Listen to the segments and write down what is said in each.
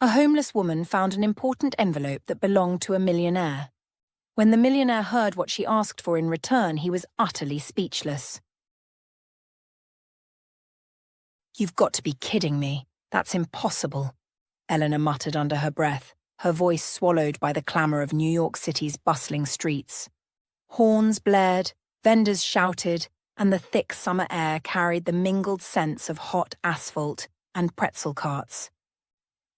A homeless woman found an important envelope that belonged to a millionaire. When the millionaire heard what she asked for in return, he was utterly speechless. "You've got to be kidding me. That's impossible," Eleanor muttered under her breath, her voice swallowed by the clamour of New York City's bustling streets. Horns blared, vendors shouted, and the thick summer air carried the mingled scents of hot asphalt and pretzel carts.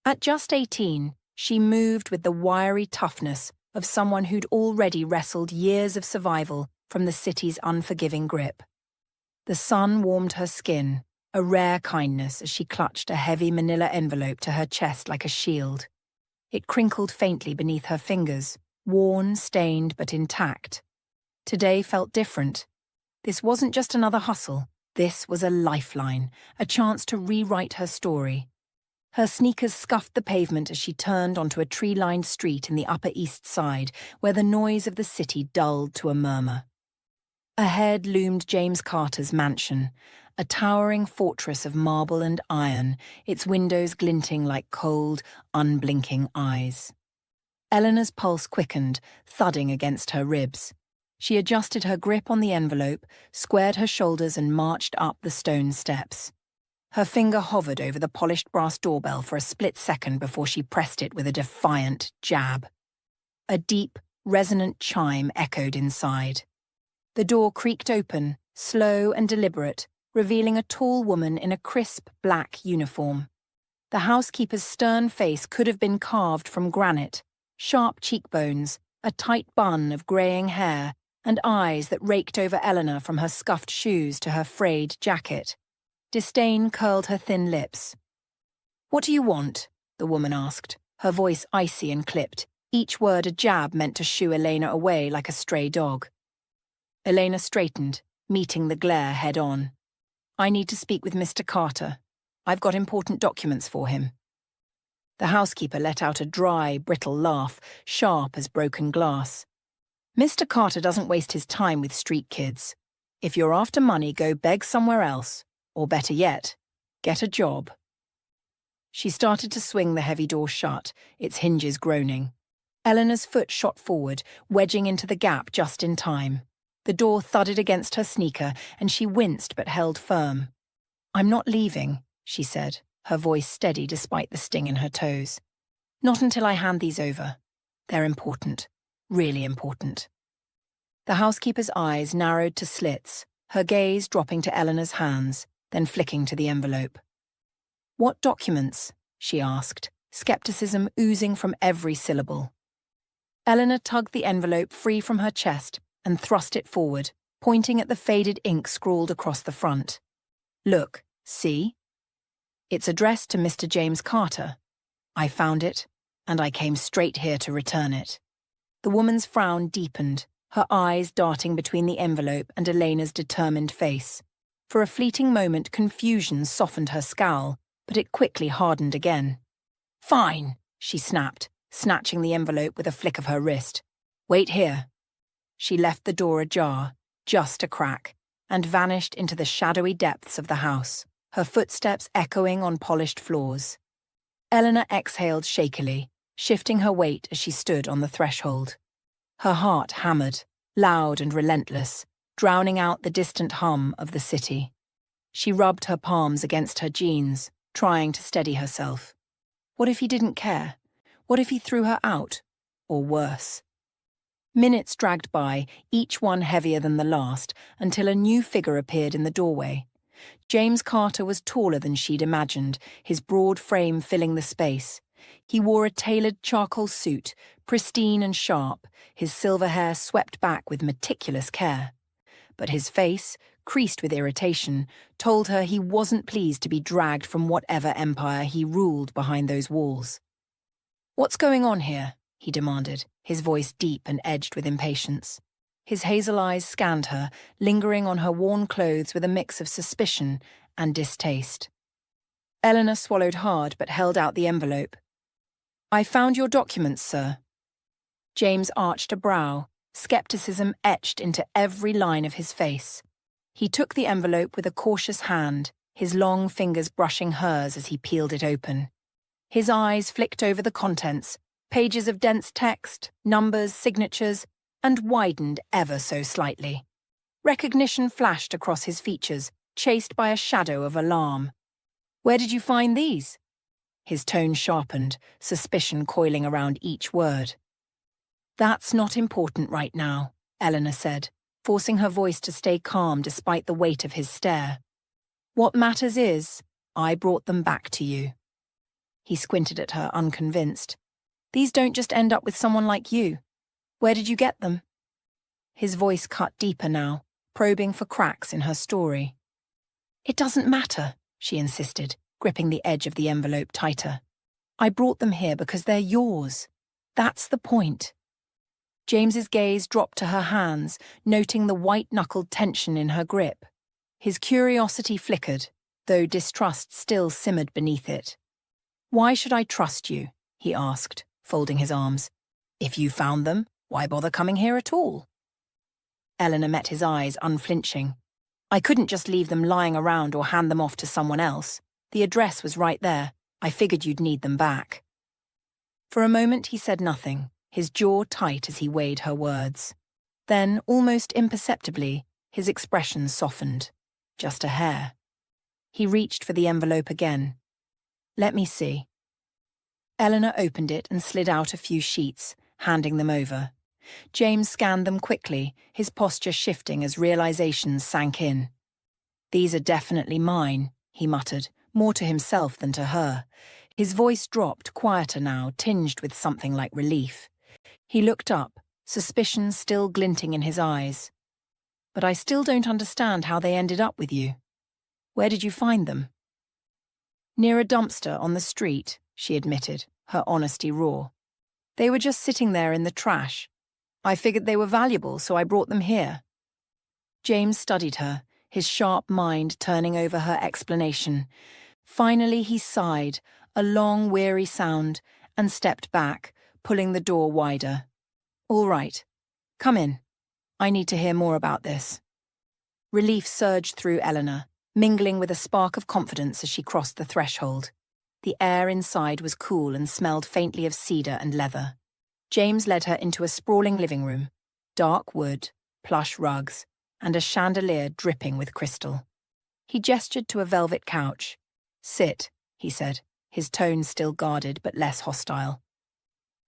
At just 18, she moved with the wiry toughness of someone who'd already wrestled years of survival from the city's unforgiving grip. The sun warmed her skin, a rare kindness as she clutched a heavy manila envelope to her chest like a shield. It crinkled faintly beneath her fingers, worn, stained, but intact. Today felt different. This wasn't just another hustle. This was a lifeline, a chance to rewrite her story. Her sneakers scuffed the pavement as she turned onto a tree-lined street in the Upper East Side, where the noise of the city dulled to a murmur. Ahead loomed James Carter's mansion, a towering fortress of marble and iron, its windows glinting like cold, unblinking eyes. Eleanor's pulse quickened, thudding against her ribs. She adjusted her grip on the envelope, squared her shoulders and marched up the stone steps. Her finger hovered over the polished brass doorbell for a split second before she pressed it with a defiant jab. A deep, resonant chime echoed inside. The door creaked open, slow and deliberate, revealing a tall woman in a crisp black uniform. The housekeeper's stern face could have been carved from granite, sharp cheekbones, a tight bun of greying hair, and eyes that raked over Eleanor from her scuffed shoes to her frayed jacket. Disdain curled her thin lips. "What do you want?" the woman asked, her voice icy and clipped, each word a jab meant to shoo Elena away like a stray dog. Elena straightened, meeting the glare head-on. "I need to speak with Mr. Carter. I've got important documents for him." The housekeeper let out a dry, brittle laugh, sharp as broken glass. "Mr. Carter doesn't waste his time with street kids. If you're after money, go beg somewhere else. Or better yet, get a job." She started to swing the heavy door shut, its hinges groaning. Eleanor's foot shot forward, wedging into the gap just in time. The door thudded against her sneaker, and she winced but held firm. "I'm not leaving," she said, her voice steady despite the sting in her toes. "Not until I hand these over. They're important, really important." The housekeeper's eyes narrowed to slits, her gaze dropping to Eleanor's hands, then flicking to the envelope. "What documents?" she asked, skepticism oozing from every syllable. Eleanor tugged the envelope free from her chest and thrust it forward, pointing at the faded ink scrawled across the front. "Look, see? It's addressed to Mr. James Carter. I found it, and I came straight here to return it." The woman's frown deepened, her eyes darting between the envelope and Elena's determined face. For a fleeting moment, confusion softened her scowl, but it quickly hardened again. "Fine," she snapped, snatching the envelope with a flick of her wrist. "Wait here." She left the door ajar, just a crack, and vanished into the shadowy depths of the house, her footsteps echoing on polished floors. Eleanor exhaled shakily, shifting her weight as she stood on the threshold. Her heart hammered, loud and relentless, drowning out the distant hum of the city. She rubbed her palms against her jeans, trying to steady herself. What if he didn't care? What if he threw her out? Or worse? Minutes dragged by, each one heavier than the last, until a new figure appeared in the doorway. James Carter was taller than she'd imagined, his broad frame filling the space. He wore a tailored charcoal suit, pristine and sharp, his silver hair swept back with meticulous care. But his face, creased with irritation, told her he wasn't pleased to be dragged from whatever empire he ruled behind those walls. "What's going on here?" he demanded, his voice deep and edged with impatience. His hazel eyes scanned her, lingering on her worn clothes with a mix of suspicion and distaste. Eleanor swallowed hard but held out the envelope. "I found your documents, sir." James arched a brow, skepticism etched into every line of his face. He took the envelope with a cautious hand, his long fingers brushing hers as he peeled it open. His eyes flicked over the contents, pages of dense text, numbers, signatures, and widened ever so slightly. Recognition flashed across his features, chased by a shadow of alarm. "Where did you find these?" His tone sharpened, suspicion coiling around each word. "That's not important right now," Eleanor said, forcing her voice to stay calm despite the weight of his stare. "What matters is, I brought them back to you." He squinted at her, unconvinced. "These don't just end up with someone like you. Where did you get them?" His voice cut deeper now, probing for cracks in her story. "It doesn't matter," she insisted, gripping the edge of the envelope tighter. "I brought them here because they're yours. That's the point." James's gaze dropped to her hands, noting the white-knuckled tension in her grip. His curiosity flickered, though distrust still simmered beneath it. "Why should I trust you?" he asked, folding his arms. "If you found them, why bother coming here at all?" Eleanor met his eyes, unflinching. "I couldn't just leave them lying around or hand them off to someone else. The address was right there. I figured you'd need them back." For a moment he said nothing, his jaw tight as he weighed her words. Then, almost imperceptibly, his expression softened. Just a hair. He reached for the envelope again. "Let me see." Eleanor opened it and slid out a few sheets, handing them over. James scanned them quickly, his posture shifting as realizations sank in. "These are definitely mine," he muttered, more to himself than to her. His voice dropped, quieter now, tinged with something like relief. He looked up, suspicion still glinting in his eyes. "But I still don't understand how they ended up with you. Where did you find them?" "Near a dumpster on the street," she admitted, her honesty raw. "They were just sitting there in the trash. I figured they were valuable, so I brought them here." James studied her, his sharp mind turning over her explanation. Finally he sighed, a long, weary sound, and stepped back, pulling the door wider. "All right. Come in. I need to hear more about this." Relief surged through Eleanor, mingling with a spark of confidence as she crossed the threshold. The air inside was cool and smelled faintly of cedar and leather. James led her into a sprawling living room, dark wood, plush rugs, and a chandelier dripping with crystal. He gestured to a velvet couch. "Sit," he said, his tone still guarded but less hostile.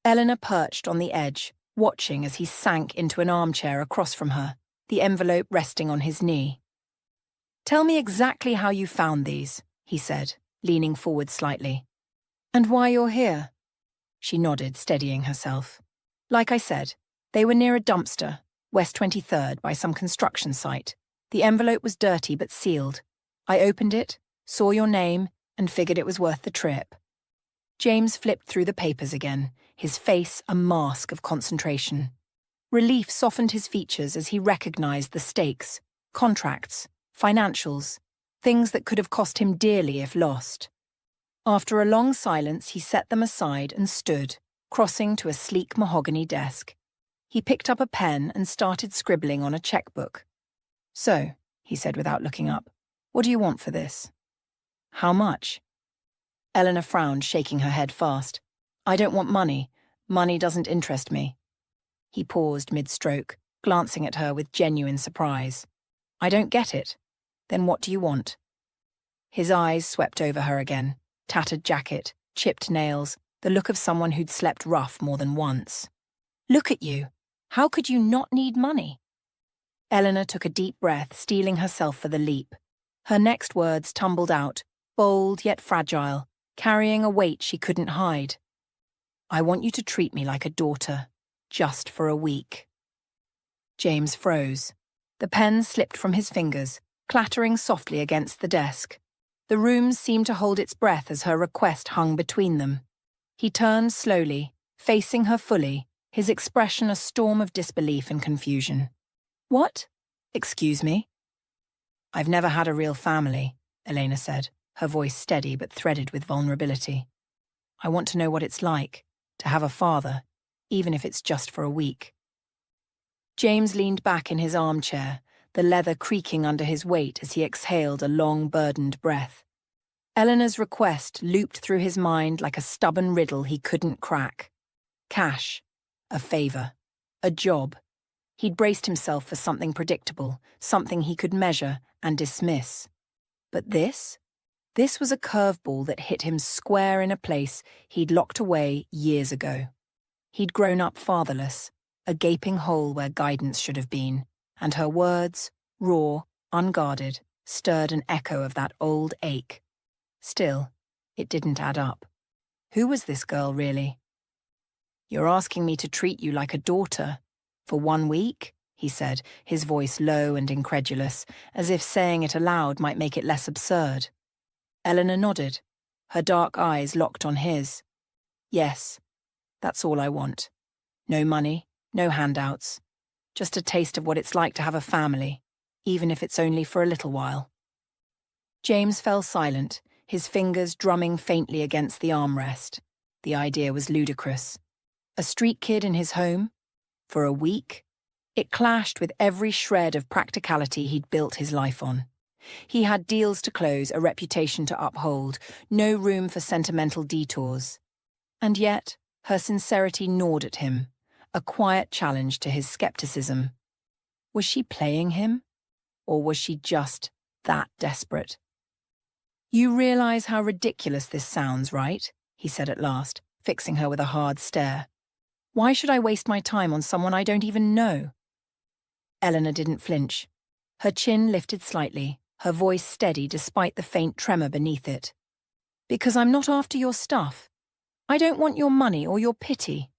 Eleanor perched on the edge, watching as he sank into an armchair across from her, the envelope resting on his knee. "Tell me exactly how you found these," he said, leaning forward slightly. "And why you're here." She nodded, steadying herself. "Like I said, they were near a dumpster, West 23rd, by some construction site. The envelope was dirty but sealed. I opened it, saw your name, and figured it was worth the trip." James flipped through the papers again, his face a mask of concentration. Relief softened his features as he recognized the stakes, contracts, financials, things that could have cost him dearly if lost. After a long silence, he set them aside and stood, crossing to a sleek mahogany desk. He picked up a pen and started scribbling on a checkbook. "So," he said without looking up, "what do you want for this?" "How much?" Eleanor frowned, shaking her head fast. "I don't want money. Money doesn't interest me." He paused mid-stroke, glancing at her with genuine surprise. "I don't get it. Then what do you want?" His eyes swept over her again. Tattered jacket, chipped nails, the look of someone who'd slept rough more than once. "Look at you. How could you not need money?" Eleanor took a deep breath, steeling herself for the leap. Her next words tumbled out, bold yet fragile, carrying a weight she couldn't hide. "I want you to treat me like a daughter, just for a week." James froze. The pen slipped from his fingers, clattering softly against the desk. The room seemed to hold its breath as her request hung between them. He turned slowly, facing her fully, his expression a storm of disbelief and confusion. "What? Excuse me?" "I've never had a real family," Elena said, her voice steady but threaded with vulnerability. "I want to know what it's like, to have a father, even if it's just for a week." James leaned back in his armchair, the leather creaking under his weight as he exhaled a long, burdened breath. Eleanor's request looped through his mind like a stubborn riddle he couldn't crack. Cash, a favor, a job. He'd braced himself for something predictable, something he could measure and dismiss. But this? This was a curveball that hit him square in a place he'd locked away years ago. He'd grown up fatherless, a gaping hole where guidance should have been, and her words, raw, unguarded, stirred an echo of that old ache. Still, it didn't add up. Who was this girl, really? "You're asking me to treat you like a daughter. For 1 week?" he said, his voice low and incredulous, as if saying it aloud might make it less absurd. Eleanor nodded, her dark eyes locked on his. "Yes, that's all I want. No money, no handouts. Just a taste of what it's like to have a family, even if it's only for a little while." James fell silent, his fingers drumming faintly against the armrest. The idea was ludicrous. A street kid in his home? For a week? It clashed with every shred of practicality he'd built his life on. He had deals to close, a reputation to uphold, no room for sentimental detours. And yet, her sincerity gnawed at him, a quiet challenge to his skepticism. Was she playing him? Or was she just that desperate? "You realize how ridiculous this sounds, right?" he said at last, fixing her with a hard stare. "Why should I waste my time on someone I don't even know?" Eleanor didn't flinch. Her chin lifted slightly, her voice steady despite the faint tremor beneath it. "Because I'm not after your stuff. I don't want your money or your pity.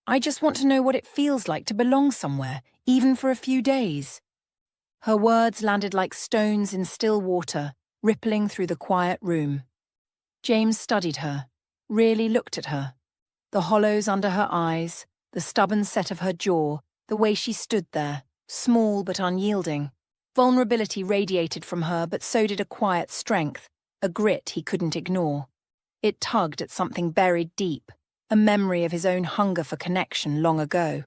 I just want to know what it feels like to belong somewhere, even for a few days." Her words landed like stones in still water, rippling through the quiet room. James studied her, really looked at her. The hollows under her eyes, the stubborn set of her jaw, the way she stood there, small but unyielding. Vulnerability radiated from her, but so did a quiet strength, a grit he couldn't ignore. It tugged at something buried deep, a memory of his own hunger for connection long ago.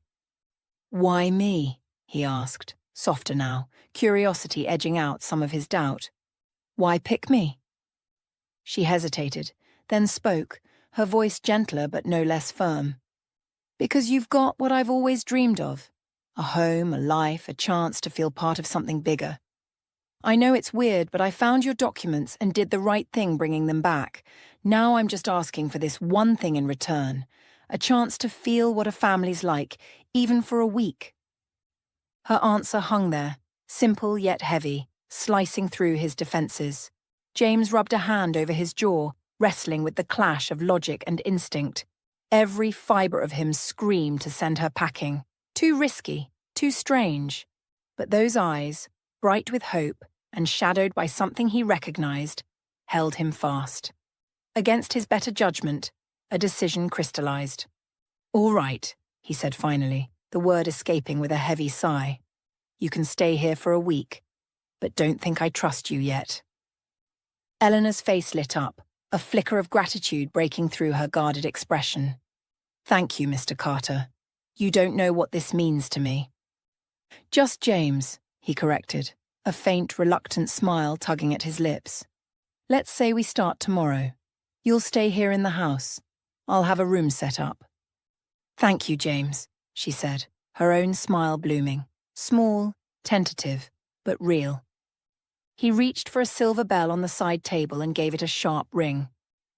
"Why me?" he asked, softer now, curiosity edging out some of his doubt. "Why pick me?" She hesitated, then spoke, her voice gentler but no less firm. "Because you've got what I've always dreamed of. A home, a life, a chance to feel part of something bigger. I know it's weird, but I found your documents and did the right thing bringing them back. Now I'm just asking for this one thing in return, a chance to feel what a family's like, even for a week." Her answer hung there, simple yet heavy, slicing through his defenses. James rubbed a hand over his jaw, wrestling with the clash of logic and instinct. Every fibre of him screamed to send her packing. Too risky, too strange. But those eyes, bright with hope and shadowed by something he recognized, held him fast. Against his better judgment, a decision crystallized. "All right," he said finally, the word escaping with a heavy sigh. "You can stay here for a week, but don't think I trust you yet." Eleanor's face lit up, a flicker of gratitude breaking through her guarded expression. "Thank you, Mr. Carter. You don't know what this means to me." "Just James," he corrected, a faint, reluctant smile tugging at his lips. "Let's say we start tomorrow. You'll stay here in the house. I'll have a room set up." "Thank you, James," she said, her own smile blooming. Small, tentative, but real. He reached for a silver bell on the side table and gave it a sharp ring.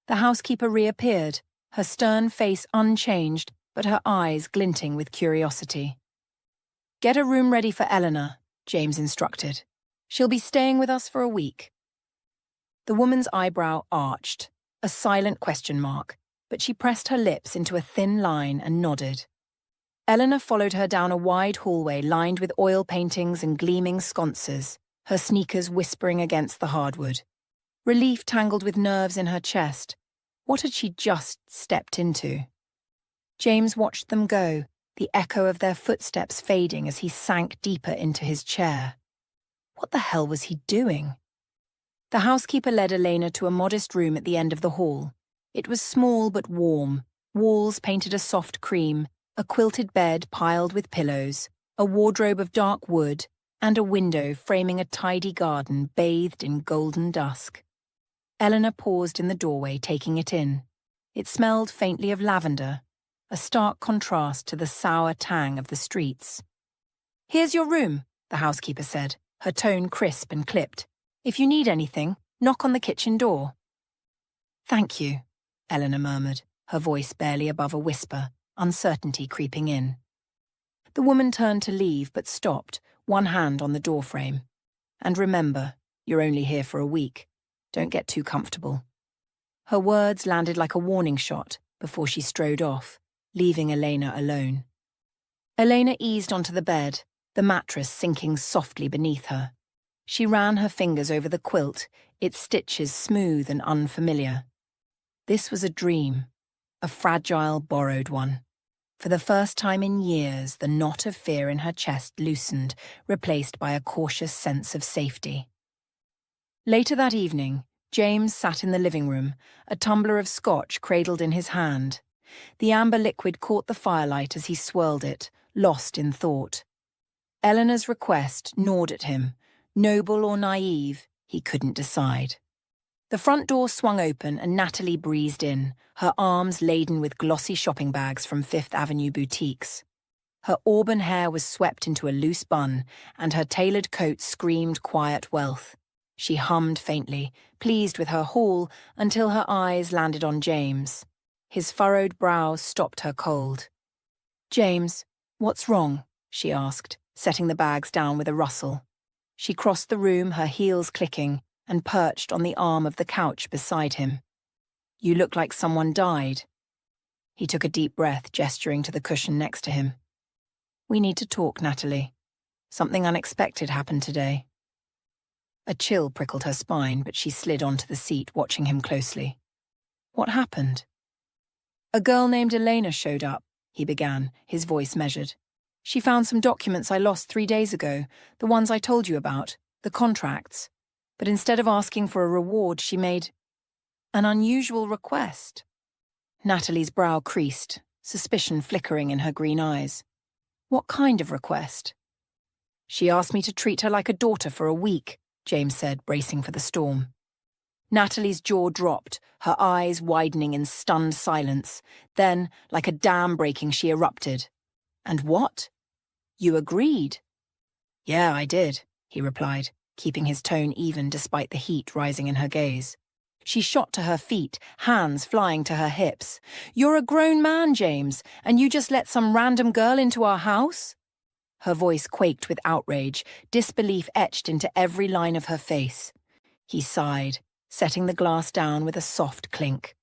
The housekeeper reappeared, her stern face unchanged, but her eyes glinting with curiosity. "Get a room ready for Eleanor," James instructed. "She'll be staying with us for a week." The woman's eyebrow arched, a silent question mark, but she pressed her lips into a thin line and nodded. Eleanor followed her down a wide hallway lined with oil paintings and gleaming sconces, her sneakers whispering against the hardwood. Relief tangled with nerves in her chest. What had she just stepped into? James watched them go, the echo of their footsteps fading as he sank deeper into his chair. What the hell was he doing? The housekeeper led Elena to a modest room at the end of the hall. It was small but warm, walls painted a soft cream, a quilted bed piled with pillows, a wardrobe of dark wood, and a window framing a tidy garden bathed in golden dusk. Eleanor paused in the doorway, taking it in. It smelled faintly of lavender, a stark contrast to the sour tang of the streets. "Here's your room," the housekeeper said, her tone crisp and clipped. "If you need anything, knock on the kitchen door." "Thank you," Eleanor murmured, her voice barely above a whisper, uncertainty creeping in. The woman turned to leave but stopped, one hand on the doorframe. "And remember, you're only here for a week. Don't get too comfortable." Her words landed like a warning shot before she strode off, leaving Elena alone. Elena eased onto the bed, the mattress sinking softly beneath her. She ran her fingers over the quilt, its stitches smooth and unfamiliar. This was a dream, a fragile, borrowed one. For the first time in years, the knot of fear in her chest loosened, replaced by a cautious sense of safety. Later that evening, James sat in the living room, a tumbler of scotch cradled in his hand. The amber liquid caught the firelight as he swirled it, lost in thought. Eleanor's request gnawed at him. Noble or naive, he couldn't decide. The front door swung open and Natalie breezed in, her arms laden with glossy shopping bags from Fifth Avenue boutiques. Her auburn hair was swept into a loose bun, and her tailored coat screamed quiet wealth. She hummed faintly, pleased with her haul, until her eyes landed on James. His furrowed brow stopped her cold. "James, what's wrong?" she asked, setting the bags down with a rustle. She crossed the room, her heels clicking, and perched on the arm of the couch beside him. "You look like someone died." He took a deep breath, gesturing to the cushion next to him. "We need to talk, Natalie. Something unexpected happened today." A chill prickled her spine, but she slid onto the seat, watching him closely. "What happened?" "A girl named Elena showed up," he began, his voice measured. "She found some documents I lost 3 days ago, the ones I told you about, the contracts. But instead of asking for a reward, she made an unusual request." Natalie's brow creased, suspicion flickering in her green eyes. "What kind of request?" "She asked me to treat her like a daughter for a week," James said, bracing for the storm. Natalie's jaw dropped, her eyes widening in stunned silence. Then, like a dam breaking, she erupted. "And what? You agreed?" "Yeah, I did," he replied, keeping his tone even despite the heat rising in her gaze. She shot to her feet, hands flying to her hips. "You're a grown man, James, and you just let some random girl into our house?" Her voice quaked with outrage, disbelief etched into every line of her face. He sighed, setting the glass down with a soft clink.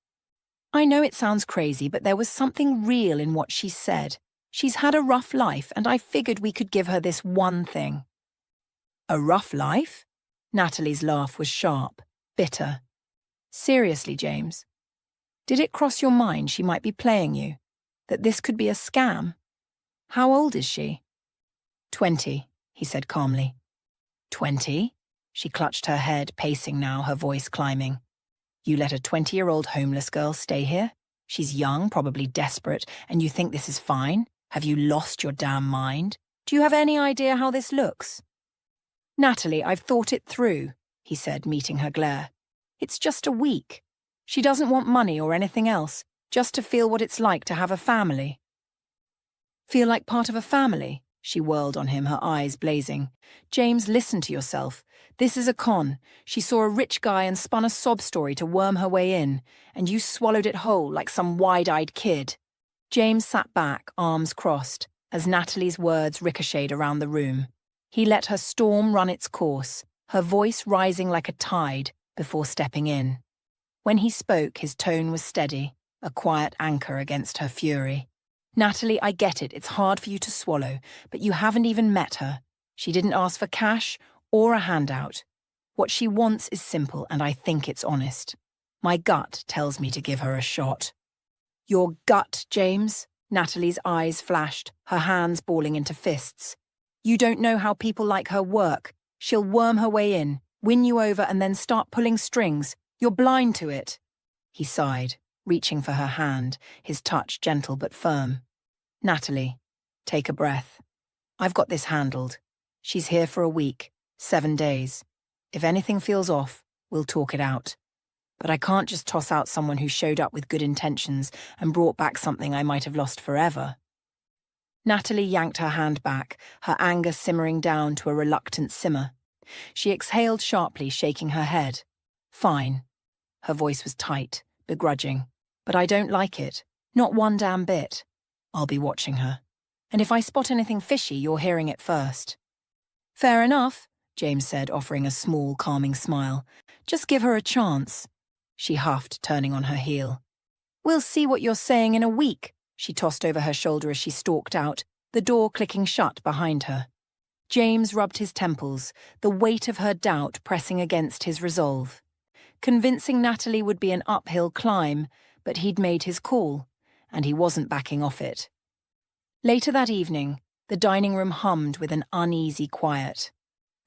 "I know it sounds crazy, but there was something real in what she said. She's had a rough life, and I figured we could give her this one thing." "A rough life?" Natalie's laugh was sharp, bitter. "Seriously, James, did it cross your mind she might be playing you? That this could be a scam? How old is she?" 20, he said calmly. 20? She clutched her head, pacing now, her voice climbing. "You let a 20-year-old homeless girl stay here? She's young, probably desperate, and you think this is fine? Have you lost your damn mind? Do you have any idea how this looks?" "Natalie, I've thought it through," he said, meeting her glare. "It's just a week. She doesn't want money or anything else, just to feel what it's like to have a family." "Feel like part of a family?" She whirled on him, her eyes blazing. "James, listen to yourself. This is a con. She saw a rich guy and spun a sob story to worm her way in, and you swallowed it whole like some wide-eyed kid." James sat back, arms crossed, as Natalie's words ricocheted around the room. He let her storm run its course, her voice rising like a tide before stepping in. When he spoke, his tone was steady, a quiet anchor against her fury. "Natalie, I get it. It's hard for you to swallow, but you haven't even met her. She didn't ask for cash or a handout. What she wants is simple, and I think it's honest. My gut tells me to give her a shot." "Your gut, James?" Natalie's eyes flashed, her hands balling into fists. "You don't know how people like her work. She'll worm her way in, win you over, and then start pulling strings. You're blind to it." He sighed, reaching for her hand, his touch gentle but firm. "Natalie, take a breath. I've got this handled. She's here for a week, 7 days. If anything feels off, we'll talk it out. but I can't just toss out someone who showed up with good intentions and brought back something I might have lost forever. Natalie yanked her hand back, her anger simmering down to a reluctant simmer. She exhaled sharply, shaking her head. Fine. Her voice was tight, begrudging. But I don't like it. Not one damn bit. I'll be watching her. And if I spot anything fishy, you're hearing it first. Fair enough, James said, offering a small, calming smile. Just give her a chance. She huffed, turning on her heel. We'll see what you're saying in a week, she tossed over her shoulder as she stalked out, the door clicking shut behind her. James rubbed his temples, the weight of her doubt pressing against his resolve. Convincing Natalie would be an uphill climb, but he'd made his call, and he wasn't backing off it. Later that evening, the dining room hummed with an uneasy quiet.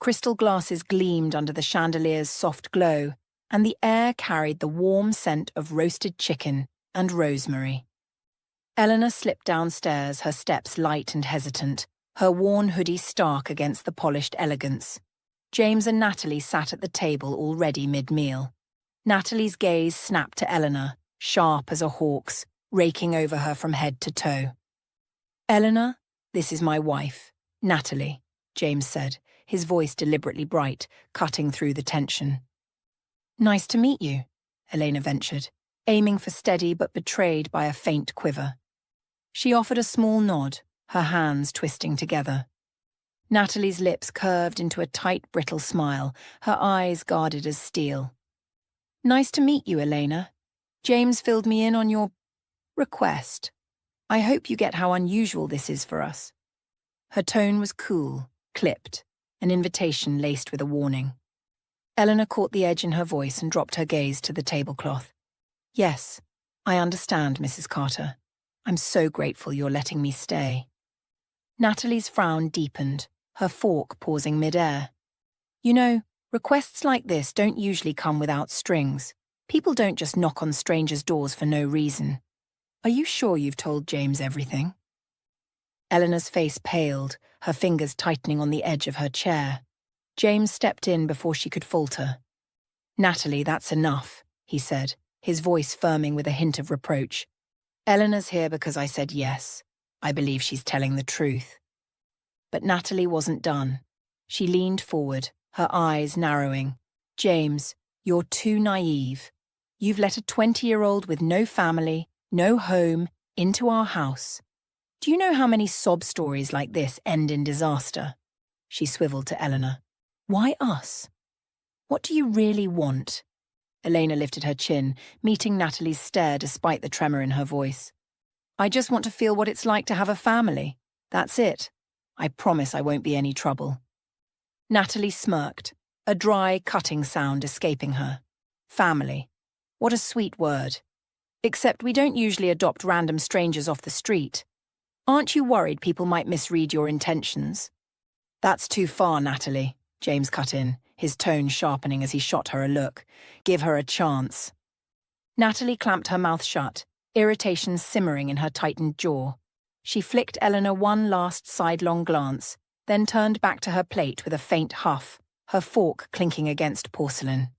Crystal glasses gleamed under the chandelier's soft glow, and the air carried the warm scent of roasted chicken and rosemary. Eleanor slipped downstairs, her steps light and hesitant, her worn hoodie stark against the polished elegance. James and Natalie sat at the table already mid-meal. Natalie's gaze snapped to Eleanor, sharp as a hawk's, raking over her from head to toe. Eleanor, this is my wife, Natalie, James said, his voice deliberately bright, cutting through the tension. Nice to meet you, Elena ventured, aiming for steady but betrayed by a faint quiver. She offered a small nod, her hands twisting together. Natalie's lips curved into a tight, brittle smile, her eyes guarded as steel. Nice to meet you, Elena. James filled me in on your request. I hope you get how unusual this is for us. Her tone was cool, clipped, an invitation laced with a warning. Eleanor caught the edge in her voice and dropped her gaze to the tablecloth. Yes, I understand, Mrs. Carter. I'm so grateful you're letting me stay. Natalie's frown deepened, her fork pausing mid-air. You know, requests like this don't usually come without strings. People don't just knock on strangers' doors for no reason. Are you sure you've told James everything? Eleanor's face paled, her fingers tightening on the edge of her chair. James stepped in before she could falter. Natalie, that's enough, he said, his voice firming with a hint of reproach. Eleanor's here because I said yes. I believe she's telling the truth. But Natalie wasn't done. She leaned forward, her eyes narrowing. James, you're too naive. You've let a 20-year-old with no family, no home, into our house. Do you know how many sob stories like this end in disaster? She swiveled to Eleanor. Why us? What do you really want? Elena lifted her chin, meeting Natalie's stare despite the tremor in her voice. I just want to feel what it's like to have a family. That's it. I promise I won't be any trouble. Natalie smirked, a dry, cutting sound escaping her. Family. What a sweet word. Except we don't usually adopt random strangers off the street. Aren't you worried people might misread your intentions? That's too far, Natalie, James cut in, his tone sharpening as he shot her a look. Give her a chance. Natalie clamped her mouth shut, irritation simmering in her tightened jaw. She flicked Eleanor one last sidelong glance, then turned back to her plate with a faint huff, her fork clinking against porcelain.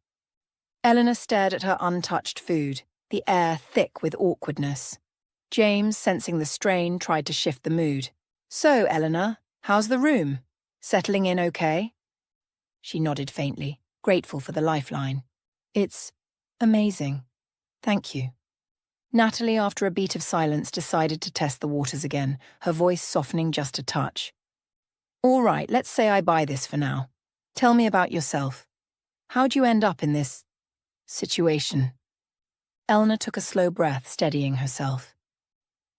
Eleanor stared at her untouched food, the air thick with awkwardness. James, sensing the strain, tried to shift the mood. So, Eleanor, how's the room? Settling in okay? She nodded faintly, grateful for the lifeline. It's amazing. Thank you. Natalie, after a beat of silence, decided to test the waters again, her voice softening just a touch. All right, let's say I buy this for now. Tell me about yourself. How'd you end up in this situation? Eleanor took a slow breath, steadying herself.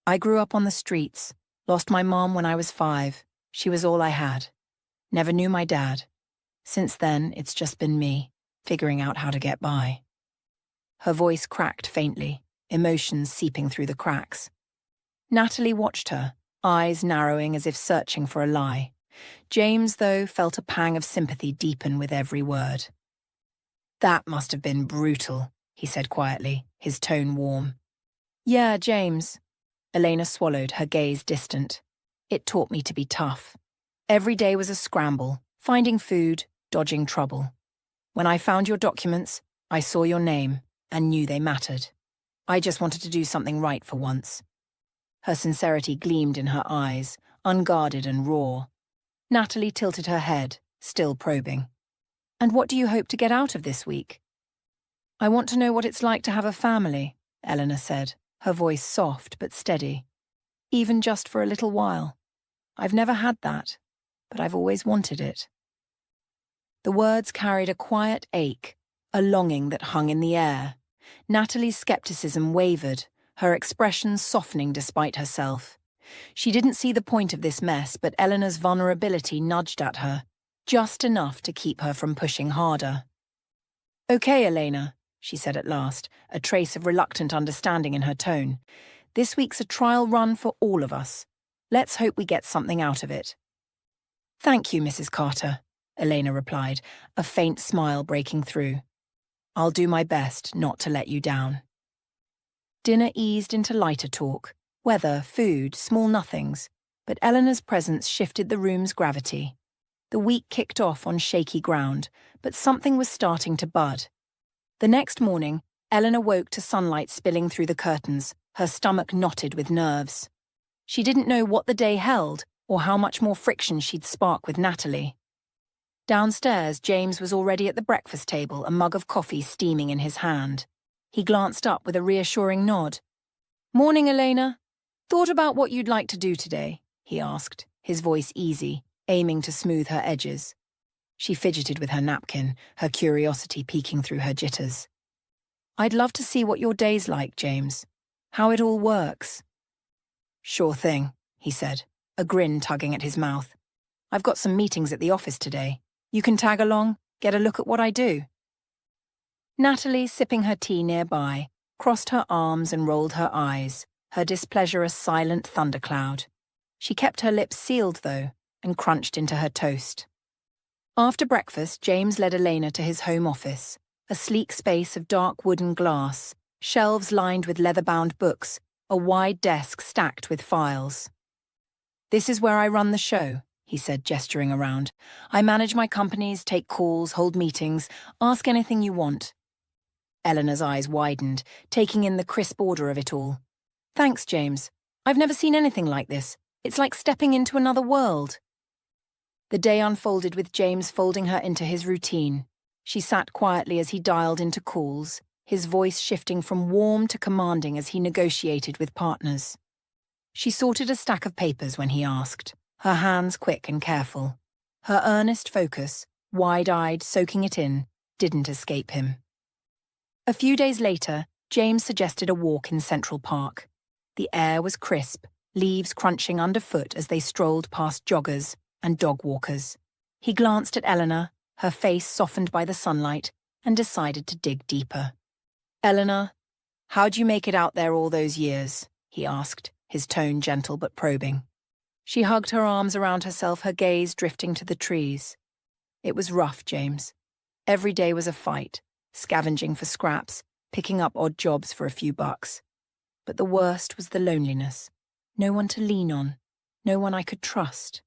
I grew up on the streets, lost my mom when I was 5. She was all I had. Never knew my dad. Since then, it's just been me, figuring out how to get by. Her voice cracked faintly, emotions seeping through the cracks. Natalie watched her, eyes narrowing as if searching for a lie. James, though, felt a pang of sympathy deepen with every word. That must have been brutal, he said quietly, his tone warm. Yeah, James. Elena swallowed, her gaze distant. It taught me to be tough. Every day was a scramble, finding food, dodging trouble. When I found your documents, I saw your name, and knew they mattered. I just wanted to do something right for once. Her sincerity gleamed in her eyes, unguarded and raw. Natalie tilted her head, still probing. And what do you hope to get out of this week? I want to know what it's like to have a family, Eleanor said, her voice soft but steady. Even just for a little while. I've never had that, but I've always wanted it. The words carried a quiet ache, a longing that hung in the air. Natalie's skepticism wavered, her expression softening despite herself. She didn't see the point of this mess, but Eleanor's vulnerability nudged at her, just enough to keep her from pushing harder. Okay, Elena, she said at last, a trace of reluctant understanding in her tone. This week's a trial run for all of us. Let's hope we get something out of it. Thank you, Mrs. Carter, Elena replied, a faint smile breaking through. I'll do my best not to let you down. Dinner eased into lighter talk, weather, food, small nothings, but Eleanor's presence shifted the room's gravity. The week kicked off on shaky ground, but something was starting to bud. The next morning, Eleanor woke to sunlight spilling through the curtains, her stomach knotted with nerves. She didn't know what the day held or how much more friction she'd spark with Natalie. Downstairs, James was already at the breakfast table, a mug of coffee steaming in his hand. He glanced up with a reassuring nod. Morning, Elena. Thought about what you'd like to do today, he asked, his voice easy, aiming to smooth her edges. She fidgeted with her napkin, her curiosity peeking through her jitters. I'd love to see what your day's like, James. How it all works. Sure thing, he said, a grin tugging at his mouth. I've got some meetings at the office today. You can tag along, get a look at what I do. Natalie, sipping her tea nearby, crossed her arms and rolled her eyes, her displeasure a silent thundercloud. She kept her lips sealed, though, and crunched into her toast. After breakfast, James led Elena to his home office, a sleek space of dark wooden glass, shelves lined with leather-bound books, a wide desk stacked with files. This is where I run the show, he said, gesturing around. I manage my companies, take calls, hold meetings, ask anything you want. Eleanor's eyes widened, taking in the crisp order of it all. Thanks, James. I've never seen anything like this. It's like stepping into another world. The day unfolded with James folding her into his routine. She sat quietly as he dialed into calls, his voice shifting from warm to commanding as he negotiated with partners. She sorted a stack of papers when he asked, her hands quick and careful. Her earnest focus, wide-eyed, soaking it in, didn't escape him. A few days later, James suggested a walk in Central Park. The air was crisp, leaves crunching underfoot as they strolled past joggers and dog walkers. He glanced at Eleanor, her face softened by the sunlight, and decided to dig deeper. Eleanor, how'd you make it out there all those years? He asked, his tone gentle but probing. She hugged her arms around herself, her gaze drifting to the trees. It was rough, James. Every day was a fight, scavenging for scraps, picking up odd jobs for a few bucks. But the worst was the loneliness. No one to lean on, no one I could trust.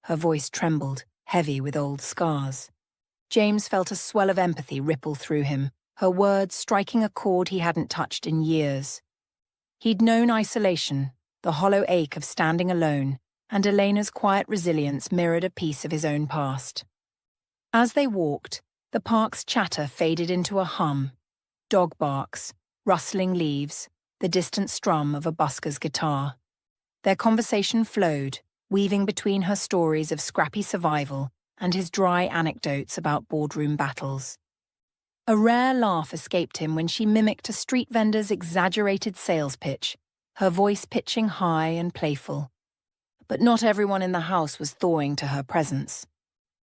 Her voice trembled, heavy with old scars. James felt a swell of empathy ripple through him, her words striking a chord he hadn't touched in years. He'd known isolation, the hollow ache of standing alone, and Elena's quiet resilience mirrored a piece of his own past. As they walked, the park's chatter faded into a hum. Dog barks, rustling leaves, the distant strum of a busker's guitar. Their conversation flowed, weaving between her stories of scrappy survival and his dry anecdotes about boardroom battles. A rare laugh escaped him when she mimicked a street vendor's exaggerated sales pitch, her voice pitching high and playful. But not everyone in the house was thawing to her presence.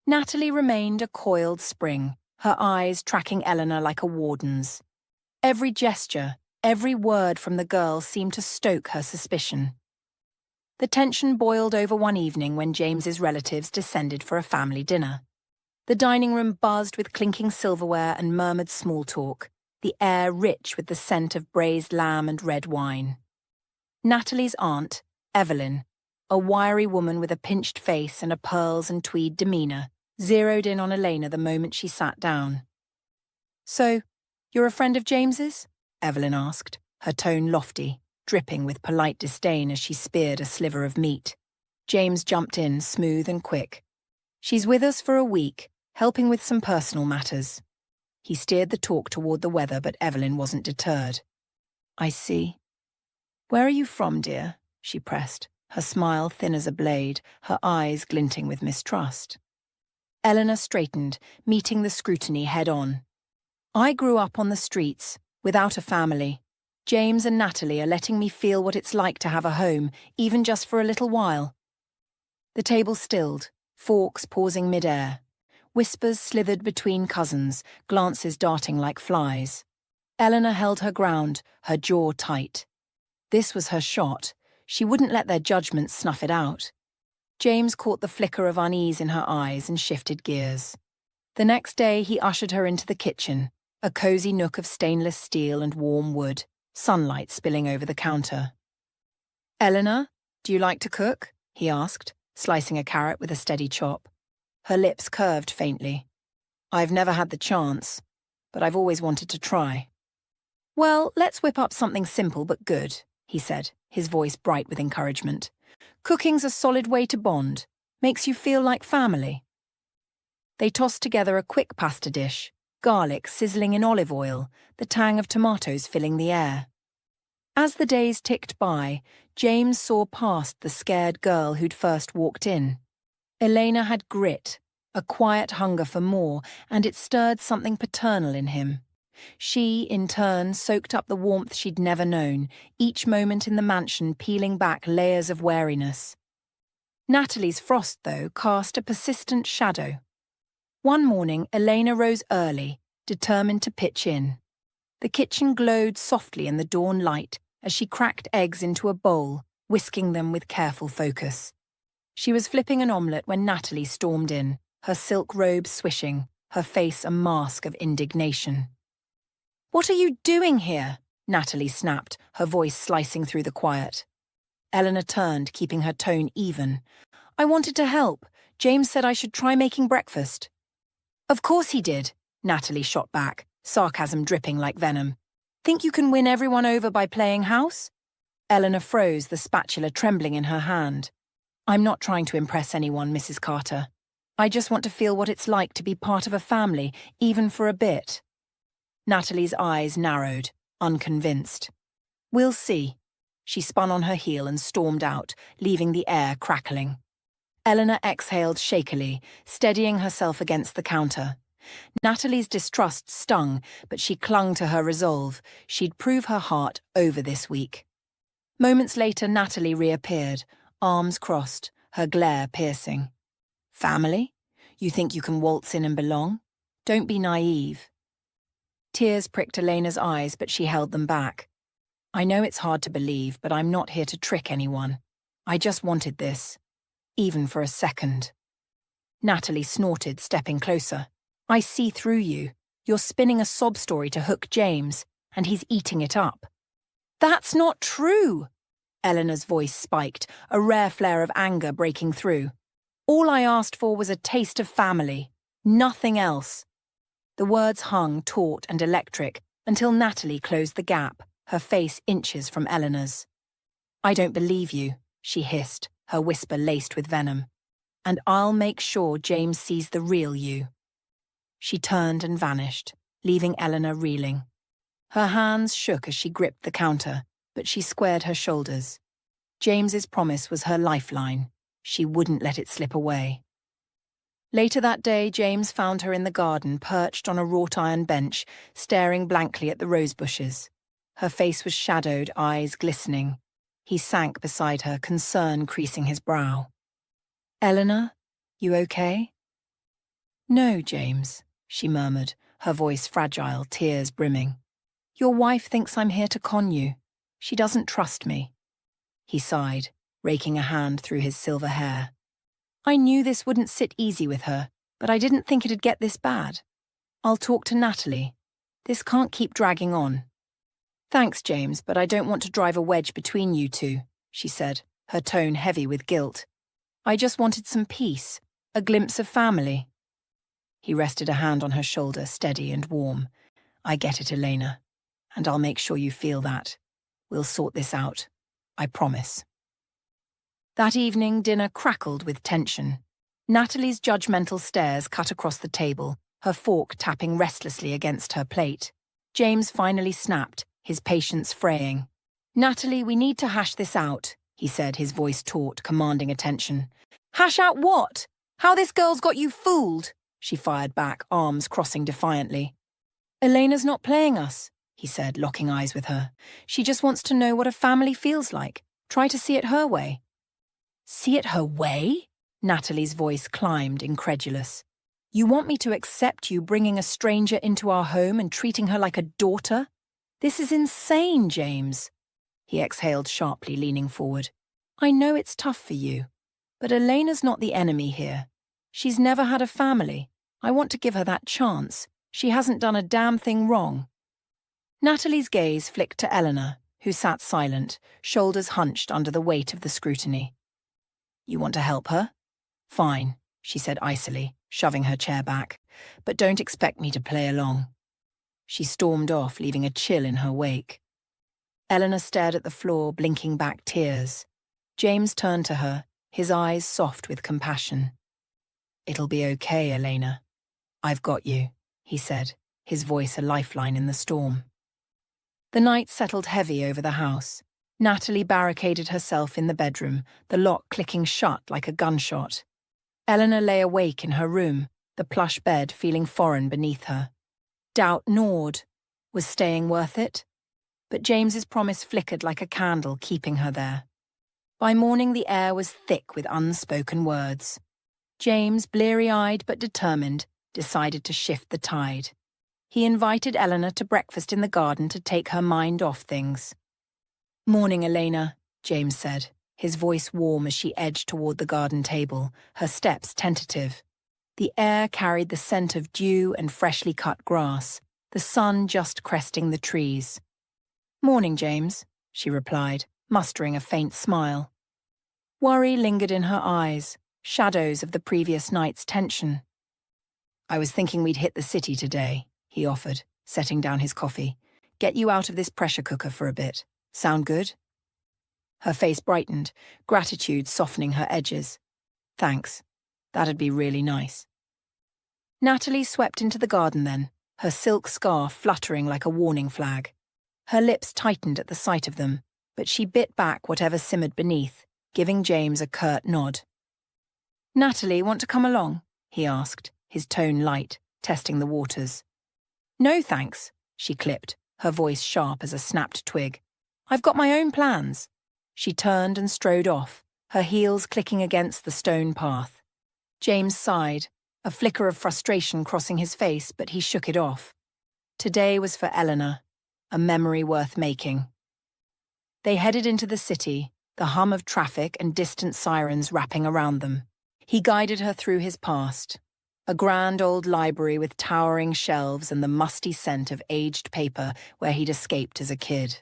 Natalie remained a coiled spring, her eyes tracking Eleanor like a warden's. Every gesture, every word from the girl seemed to stoke her suspicion. The tension boiled over one evening when James's relatives descended for a family dinner. The dining room buzzed with clinking silverware and murmured small talk, the air rich with the scent of braised lamb and red wine. Natalie's aunt, Evelyn, a wiry woman with a pinched face and a pearls and tweed demeanour, zeroed in on Elena the moment she sat down. So, You're a friend of James's? Evelyn asked, her tone lofty, dripping with polite disdain as she speared a sliver of meat. James jumped in, smooth and quick. She's with us for a week, helping with some personal matters. He steered the talk toward the weather, but Evelyn wasn't deterred. I see. Where are you from, dear? She pressed, her smile thin as a blade, her eyes glinting with mistrust. Eleanor straightened, meeting the scrutiny head-on. I grew up on the streets, without a family. James and Natalie are letting me feel what it's like to have a home, even just for a little while. The table stilled, forks pausing mid-air. Whispers slithered between cousins, glances darting like flies. Eleanor held her ground, her jaw tight. This was her shot. She wouldn't let their judgments snuff it out. James caught the flicker of unease in her eyes and shifted gears. The next day he ushered her into the kitchen, a cozy nook of stainless steel and warm wood, sunlight spilling over the counter. Eleanor, do you like to cook? He asked, slicing a carrot with a steady chop. Her lips curved faintly. I've never had the chance, but I've always wanted to try. Well, let's whip up something simple but good, he said, his voice bright with encouragement. Cooking's a solid way to bond. Makes you feel like family. They tossed together a quick pasta dish, garlic sizzling in olive oil, the tang of tomatoes filling the air. As the days ticked by, James saw past the scared girl who'd first walked in. Elena had grit, a quiet hunger for more, and it stirred something paternal in him. She, in turn, soaked up the warmth she'd never known, each moment in the mansion peeling back layers of wariness. Natalie's frost, though, cast a persistent shadow. One morning, Elena rose early, determined to pitch in. The kitchen glowed softly in the dawn light as she cracked eggs into a bowl, whisking them with careful focus. She was flipping an omelette when Natalie stormed in, her silk robe swishing, her face a mask of indignation. What are you doing here? Natalie snapped, her voice slicing through the quiet. Eleanor turned, keeping her tone even. I wanted to help. James said I should try making breakfast. Of course he did, Natalie shot back, sarcasm dripping like venom. Think you can win everyone over by playing house? Eleanor froze, the spatula trembling in her hand. I'm not trying to impress anyone, Mrs. Carter. I just want to feel what it's like to be part of a family, even for a bit. Natalie's eyes narrowed, unconvinced. We'll see. She spun on her heel and stormed out, leaving the air crackling. Eleanor exhaled shakily, steadying herself against the counter. Natalie's distrust stung, but she clung to her resolve. She'd prove her heart over this week. Moments later, Natalie reappeared, arms crossed, her glare piercing. Family? You think you can waltz in and belong? Don't be naive. Tears pricked Elena's eyes, but she held them back. I know it's hard to believe, but I'm not here to trick anyone. I just wanted this, even for a second. Natalie snorted, stepping closer. I see through you. You're spinning a sob story to hook James, and he's eating it up. That's not true! Eleanor's voice spiked, a rare flare of anger breaking through. All I asked for was a taste of family, nothing else. The words hung taut and electric until Natalie closed the gap, her face inches from Eleanor's. I don't believe you, she hissed, her whisper laced with venom. And I'll make sure James sees the real you. She turned and vanished, leaving Eleanor reeling. Her hands shook as she gripped the counter, but she squared her shoulders. James's promise was her lifeline. She wouldn't let it slip away. Later that day, James found her in the garden, perched on a wrought-iron bench, staring blankly at the rose bushes. Her face was shadowed, eyes glistening. He sank beside her, concern creasing his brow. Eleanor, you okay? No, James, she murmured, her voice fragile, tears brimming. Your wife thinks I'm here to con you. She doesn't trust me. He sighed, raking a hand through his silver hair. I knew this wouldn't sit easy with her, but I didn't think it'd get this bad. I'll talk to Natalie. This can't keep dragging on. Thanks, James, but I don't want to drive a wedge between you two, she said, her tone heavy with guilt. I just wanted some peace, a glimpse of family. He rested a hand on her shoulder, steady and warm. I get it, Elena. And I'll make sure you feel that. We'll sort this out. I promise. That evening, dinner crackled with tension. Natalie's judgmental stares cut across the table, her fork tapping restlessly against her plate. James finally snapped, his patience fraying. "Natalie, we need to hash this out," he said, his voice taut, commanding attention. "Hash out what? How this girl's got you fooled?" she fired back, arms crossing defiantly. "Elena's not playing us," he said, locking eyes with her. "She just wants to know what a family feels like. Try to see it her way." "See it her way?" Natalie's voice climbed, incredulous. "You want me to accept you bringing a stranger into our home and treating her like a daughter? This is insane, James." He exhaled sharply, leaning forward. "I know it's tough for you, but Elena's not the enemy here. She's never had a family. I want to give her that chance. She hasn't done a damn thing wrong." Natalie's gaze flicked to Eleanor, who sat silent, shoulders hunched under the weight of the scrutiny. "You want to help her? Fine," she said icily, shoving her chair back. "But don't expect me to play along." She stormed off, leaving a chill in her wake. Eleanor stared at the floor, blinking back tears. James turned to her, his eyes soft with compassion. "It'll be okay, Elena. I've got you," he said, his voice a lifeline in the storm. The night settled heavy over the house. Natalie barricaded herself in the bedroom, the lock clicking shut like a gunshot. Eleanor lay awake in her room, the plush bed feeling foreign beneath her. Doubt gnawed. Was staying worth it? But James's promise flickered like a candle, keeping her there. By morning the air was thick with unspoken words. James, bleary-eyed but determined, decided to shift the tide. He invited Eleanor to breakfast in the garden to take her mind off things. "Morning, Elena," James said, his voice warm as she edged toward the garden table, her steps tentative. The air carried the scent of dew and freshly cut grass, the sun just cresting the trees. "Morning, James," she replied, mustering a faint smile. Worry lingered in her eyes, shadows of the previous night's tension. "I was thinking we'd hit the city today," he offered, setting down his coffee. "Get you out of this pressure cooker for a bit. Sound good?" Her face brightened, gratitude softening her edges. "Thanks. That'd be really nice." Natalie swept into the garden then, her silk scarf fluttering like a warning flag. Her lips tightened at the sight of them, but she bit back whatever simmered beneath, giving James a curt nod. "Natalie, want to come along?" he asked, his tone light, testing the waters. "No thanks," she clipped, her voice sharp as a snapped twig. "I've got my own plans." She turned and strode off, her heels clicking against the stone path. James sighed, a flicker of frustration crossing his face, but he shook it off. Today was for Eleanor, a memory worth making. They headed into the city, the hum of traffic and distant sirens wrapping around them. He guided her through his past. A grand old library with towering shelves and the musty scent of aged paper where he'd escaped as a kid.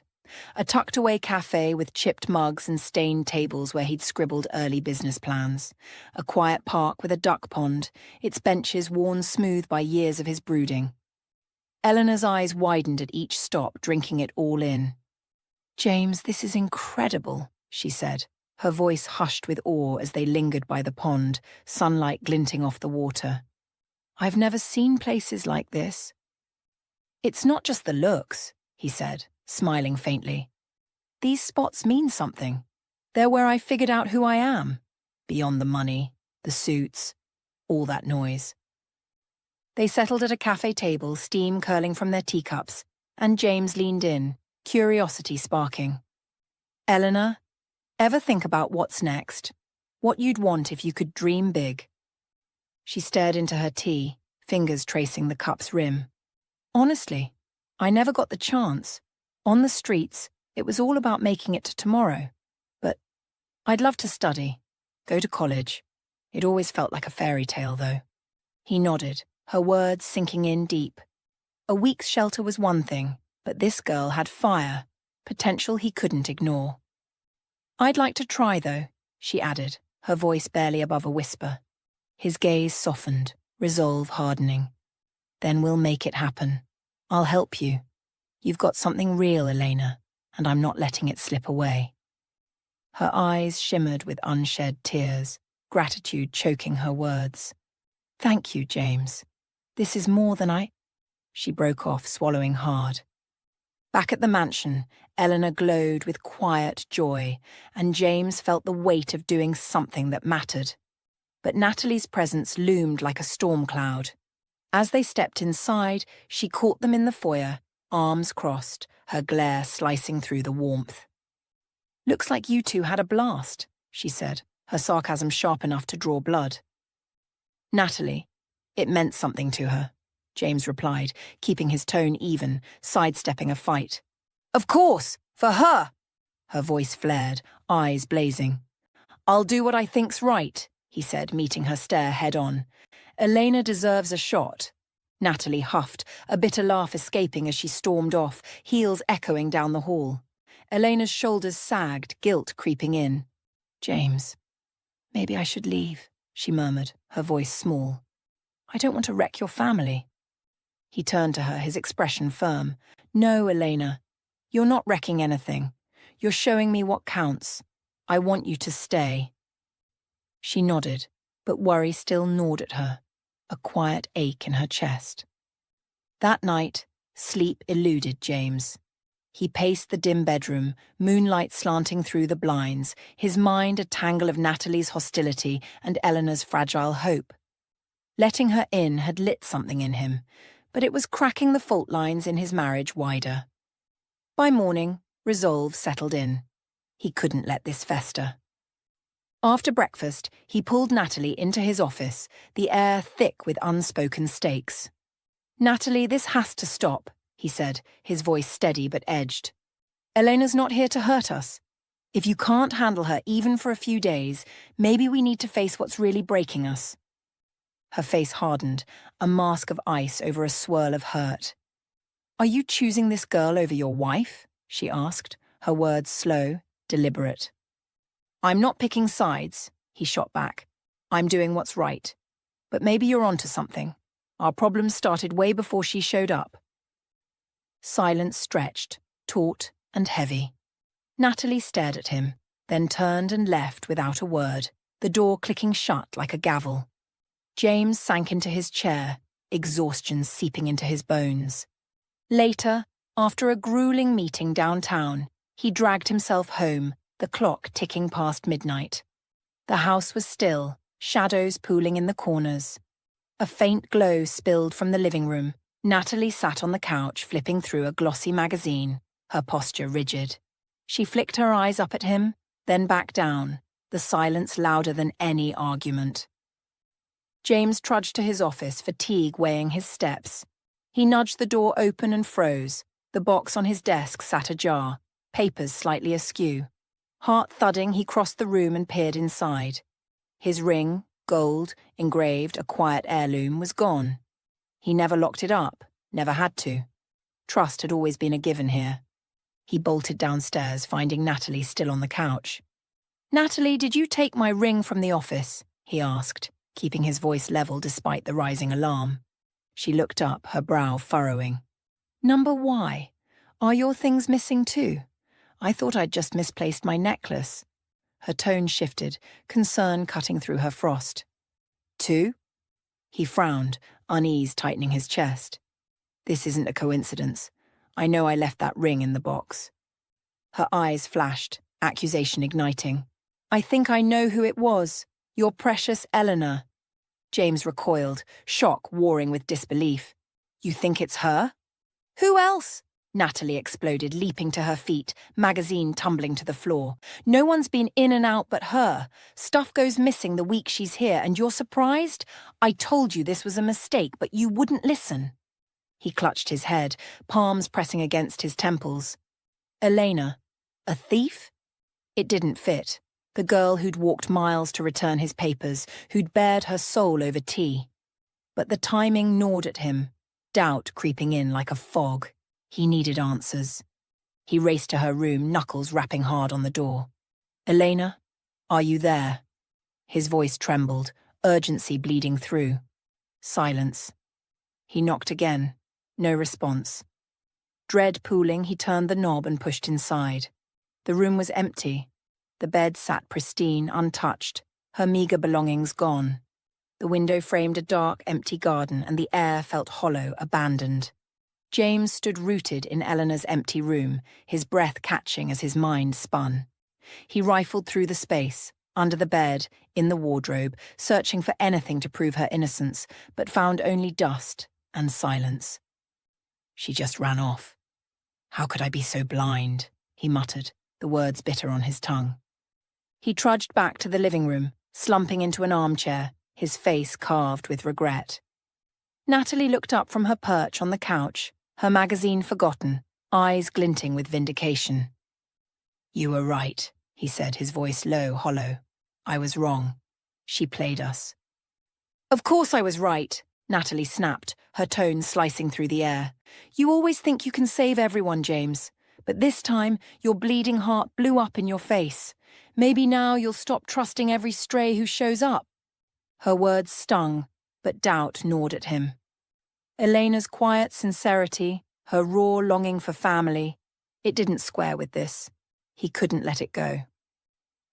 A tucked-away cafe with chipped mugs and stained tables where he'd scribbled early business plans. A quiet park with a duck pond, its benches worn smooth by years of his brooding. Eleanor's eyes widened at each stop, drinking it all in. "James, this is incredible," she said, her voice hushed with awe as they lingered by the pond, sunlight glinting off the water. "I've never seen places like this." "It's not just the looks," he said, smiling faintly. "These spots mean something. They're where I figured out who I am, beyond the money, the suits, all that noise." They settled at a cafe table, steam curling from their teacups, and James leaned in, curiosity sparking. "Eleanor, ever think about what's next? What you'd want if you could dream big?" She stared into her tea, fingers tracing the cup's rim. "Honestly, I never got the chance. On the streets, it was all about making it to tomorrow. But I'd love to study, go to college. It always felt like a fairy tale, though." He nodded, her words sinking in deep. A week's shelter was one thing, but this girl had fire, potential he couldn't ignore. "I'd like to try, though," she added, her voice barely above a whisper. His gaze softened, resolve hardening. "Then we'll make it happen." I'll help you. You've got something real, Elena, and I'm not letting it slip away. Her eyes shimmered with unshed tears, gratitude choking her words. Thank you, James. This is more than I... She broke off, swallowing hard. Back at the mansion, Eleanor glowed with quiet joy, and James felt the weight of doing something that mattered. But Natalie's presence loomed like a storm cloud. As they stepped inside, she caught them in the foyer, arms crossed, her glare slicing through the warmth. Looks like you two had a blast, she said, her sarcasm sharp enough to draw blood. Natalie, it meant something to her, James replied, keeping his tone even, sidestepping a fight. Of course, for her! Her voice flared, eyes blazing. I'll do what I think's right, he said, meeting her stare head-on. Elena deserves a shot. Natalie huffed, a bitter laugh escaping as she stormed off, heels echoing down the hall. Elena's shoulders sagged, guilt creeping in. James, maybe I should leave, she murmured, her voice small. I don't want to wreck your family. He turned to her, his expression firm. No, Elena, you're not wrecking anything. You're showing me what counts. I want you to stay. She nodded, but worry still gnawed at her, a quiet ache in her chest. That night, sleep eluded James. He paced the dim bedroom, moonlight slanting through the blinds, his mind a tangle of Natalie's hostility and Eleanor's fragile hope. Letting her in had lit something in him, but it was cracking the fault lines in his marriage wider. By morning, resolve settled in. He couldn't let this fester. After breakfast, he pulled Natalie into his office, the air thick with unspoken stakes. Natalie, this has to stop, he said, his voice steady but edged. Elena's not here to hurt us. If you can't handle her even for a few days, maybe we need to face what's really breaking us. Her face hardened, a mask of ice over a swirl of hurt. Are you choosing this girl over your wife? She asked, her words slow, deliberate. I'm not picking sides, he shot back. I'm doing what's right. But maybe you're onto something. Our problems started way before she showed up. Silence stretched, taut and heavy. Natalie stared at him, then turned and left without a word, the door clicking shut like a gavel. James sank into his chair, exhaustion seeping into his bones. Later, after a grueling meeting downtown, he dragged himself home, the clock ticking past midnight. The house was still, shadows pooling in the corners. A faint glow spilled from the living room. Natalie sat on the couch flipping through a glossy magazine, her posture rigid. She flicked her eyes up at him, then back down, the silence louder than any argument. James trudged to his office, fatigue weighing his steps. He nudged the door open and froze. The box on his desk sat ajar, papers slightly askew. Heart thudding, he crossed the room and peered inside. His ring, gold, engraved, a quiet heirloom, was gone. He never locked it up, never had to. Trust had always been a given here. He bolted downstairs, finding Natalie still on the couch. Natalie, did you take my ring from the office? He asked, keeping his voice level despite the rising alarm. She looked up, her brow furrowing. Number Y, are your things missing too? I thought I'd just misplaced my necklace. Her tone shifted, concern cutting through her frost. 2? He frowned, unease tightening his chest. This isn't a coincidence. I know I left that ring in the box. Her eyes flashed, accusation igniting. I think I know who it was. Your precious Eleanor. James recoiled, shock warring with disbelief. You think it's her? Who else? Natalie exploded, leaping to her feet, magazine tumbling to the floor. No one's been in and out but her. Stuff goes missing the week she's here, and you're surprised? I told you this was a mistake, but you wouldn't listen. He clutched his head, palms pressing against his temples. Elena, a thief? It didn't fit. The girl who'd walked miles to return his papers, who'd bared her soul over tea. But the timing gnawed at him, doubt creeping in like a fog. He needed answers. He raced to her room, knuckles rapping hard on the door. Elena, are you there? His voice trembled, urgency bleeding through. Silence. He knocked again. No response. Dread pooling, he turned the knob and pushed inside. The room was empty. The bed sat pristine, untouched, her meagre belongings gone. The window framed a dark, empty garden, and the air felt hollow, abandoned. James stood rooted in Eleanor's empty room, his breath catching as his mind spun. He rifled through the space, under the bed, in the wardrobe, searching for anything to prove her innocence, but found only dust and silence. She just ran off. How could I be so blind? He muttered, the words bitter on his tongue. He trudged back to the living room, slumping into an armchair, his face carved with regret. Natalie looked up from her perch on the couch, her magazine forgotten, eyes glinting with vindication. "You were right," he said, his voice low, hollow. "I was wrong. She played us." "Of course I was right," Natalie snapped, her tone slicing through the air. "You always think you can save everyone, James. But this time, your bleeding heart blew up in your face. Maybe now you'll stop trusting every stray who shows up." Her words stung, but doubt gnawed at him. Elena's quiet sincerity, her raw longing for family, it didn't square with this. He couldn't let it go.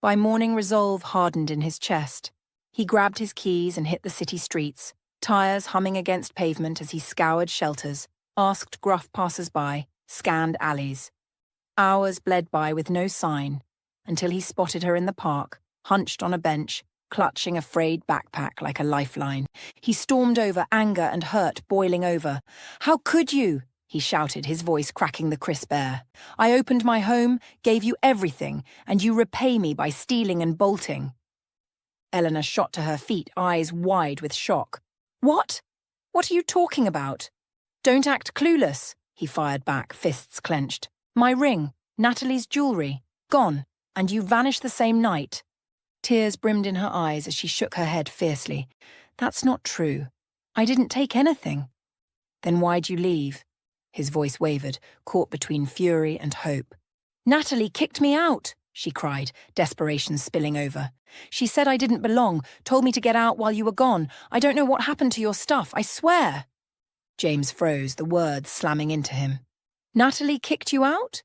By morning, resolve hardened in his chest. He grabbed his keys and hit the city streets, tires humming against pavement as he scoured shelters, asked gruff passers-by, scanned alleys. Hours bled by with no sign, until he spotted her in the park, hunched on a bench, clutching a frayed backpack like a lifeline. He stormed over, anger and hurt boiling over. "How could you?" he shouted, his voice cracking the crisp air. "I opened my home, gave you everything, and you repay me by stealing and bolting." Eleanor shot to her feet, eyes wide with shock. "What? What are you talking about?" "Don't act clueless," he fired back, fists clenched. "My ring, Natalie's jewelry, gone, and you vanished the same night." Tears brimmed in her eyes as she shook her head fiercely. "That's not true. I didn't take anything." "Then why'd you leave?" His voice wavered, caught between fury and hope. "Natalie kicked me out," she cried, desperation spilling over. "She said I didn't belong, told me to get out while you were gone. I don't know what happened to your stuff, I swear." James froze, the words slamming into him. "Natalie kicked you out?"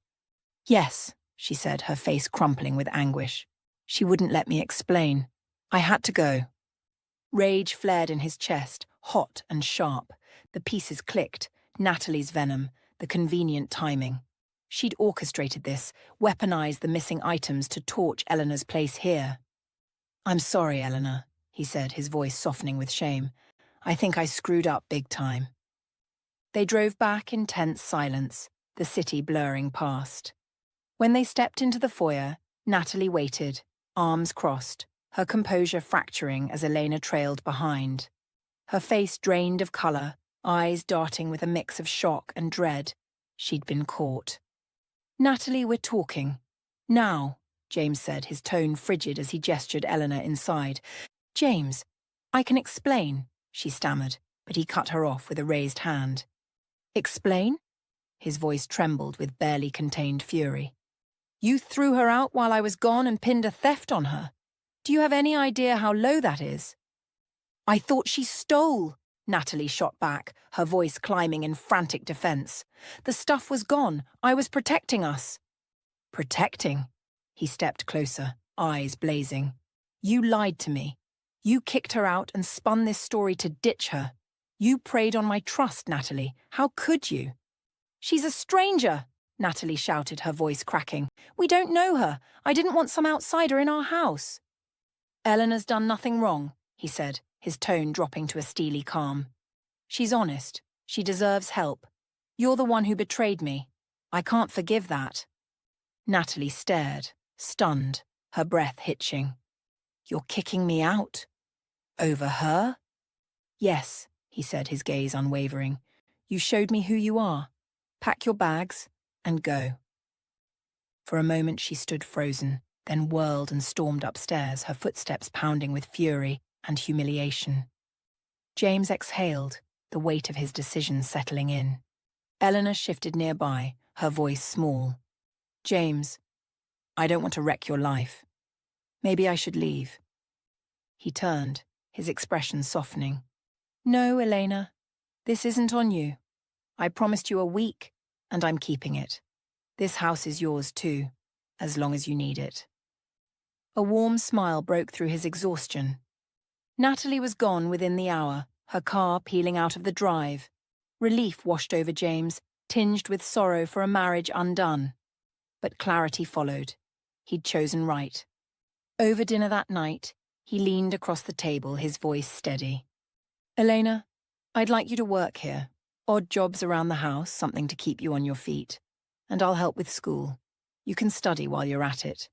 "Yes," she said, her face crumpling with anguish. "She wouldn't let me explain. I had to go." Rage flared in his chest, hot and sharp. The pieces clicked, Natalie's venom, the convenient timing. She'd orchestrated this, weaponized the missing items to torch Eleanor's place here. "I'm sorry, Eleanor," he said, his voice softening with shame. "I think I screwed up big time." They drove back in tense silence, the city blurring past. When they stepped into the foyer, Natalie waited, arms crossed, her composure fracturing as Elena trailed behind. Her face drained of colour, eyes darting with a mix of shock and dread. She'd been caught. "Natalie, we're talking. Now," James said, his tone frigid as he gestured Eleanor inside. "James, I can explain," she stammered, but he cut her off with a raised hand. "Explain?" His voice trembled with barely contained fury. "You threw her out while I was gone and pinned a theft on her. Do you have any idea how low that is?" "I thought she stole," Natalie shot back, her voice climbing in frantic defense. "The stuff was gone. I was protecting us." "Protecting?" He stepped closer, eyes blazing. "You lied to me. You kicked her out and spun this story to ditch her. You preyed on my trust, Natalie. How could you?" "She's a stranger," Natalie shouted, her voice cracking. "We don't know her. I didn't want some outsider in our house." "Eleanor's done nothing wrong," he said, his tone dropping to a steely calm. "She's honest. She deserves help. You're the one who betrayed me. I can't forgive that." Natalie stared, stunned, her breath hitching. "You're kicking me out? Over her?" "Yes," he said, his gaze unwavering. "You showed me who you are. Pack your bags and go." For a moment she stood frozen, then whirled and stormed upstairs, her footsteps pounding with fury and humiliation. James exhaled, the weight of his decision settling in. Eleanor shifted nearby, her voice small. "James, I don't want to wreck your life. Maybe I should leave." He turned, his expression softening. "No, Elena, this isn't on you. I promised you a week, and I'm keeping it. This house is yours too, as long as you need it." A warm smile broke through his exhaustion. Natalie was gone within the hour, her car peeling out of the drive. Relief washed over James, tinged with sorrow for a marriage undone. But clarity followed. He'd chosen right. Over dinner that night, he leaned across the table, his voice steady. "Elena, I'd like you to work here. Odd jobs around the house, something to keep you on your feet. And I'll help with school. You can study while you're at it."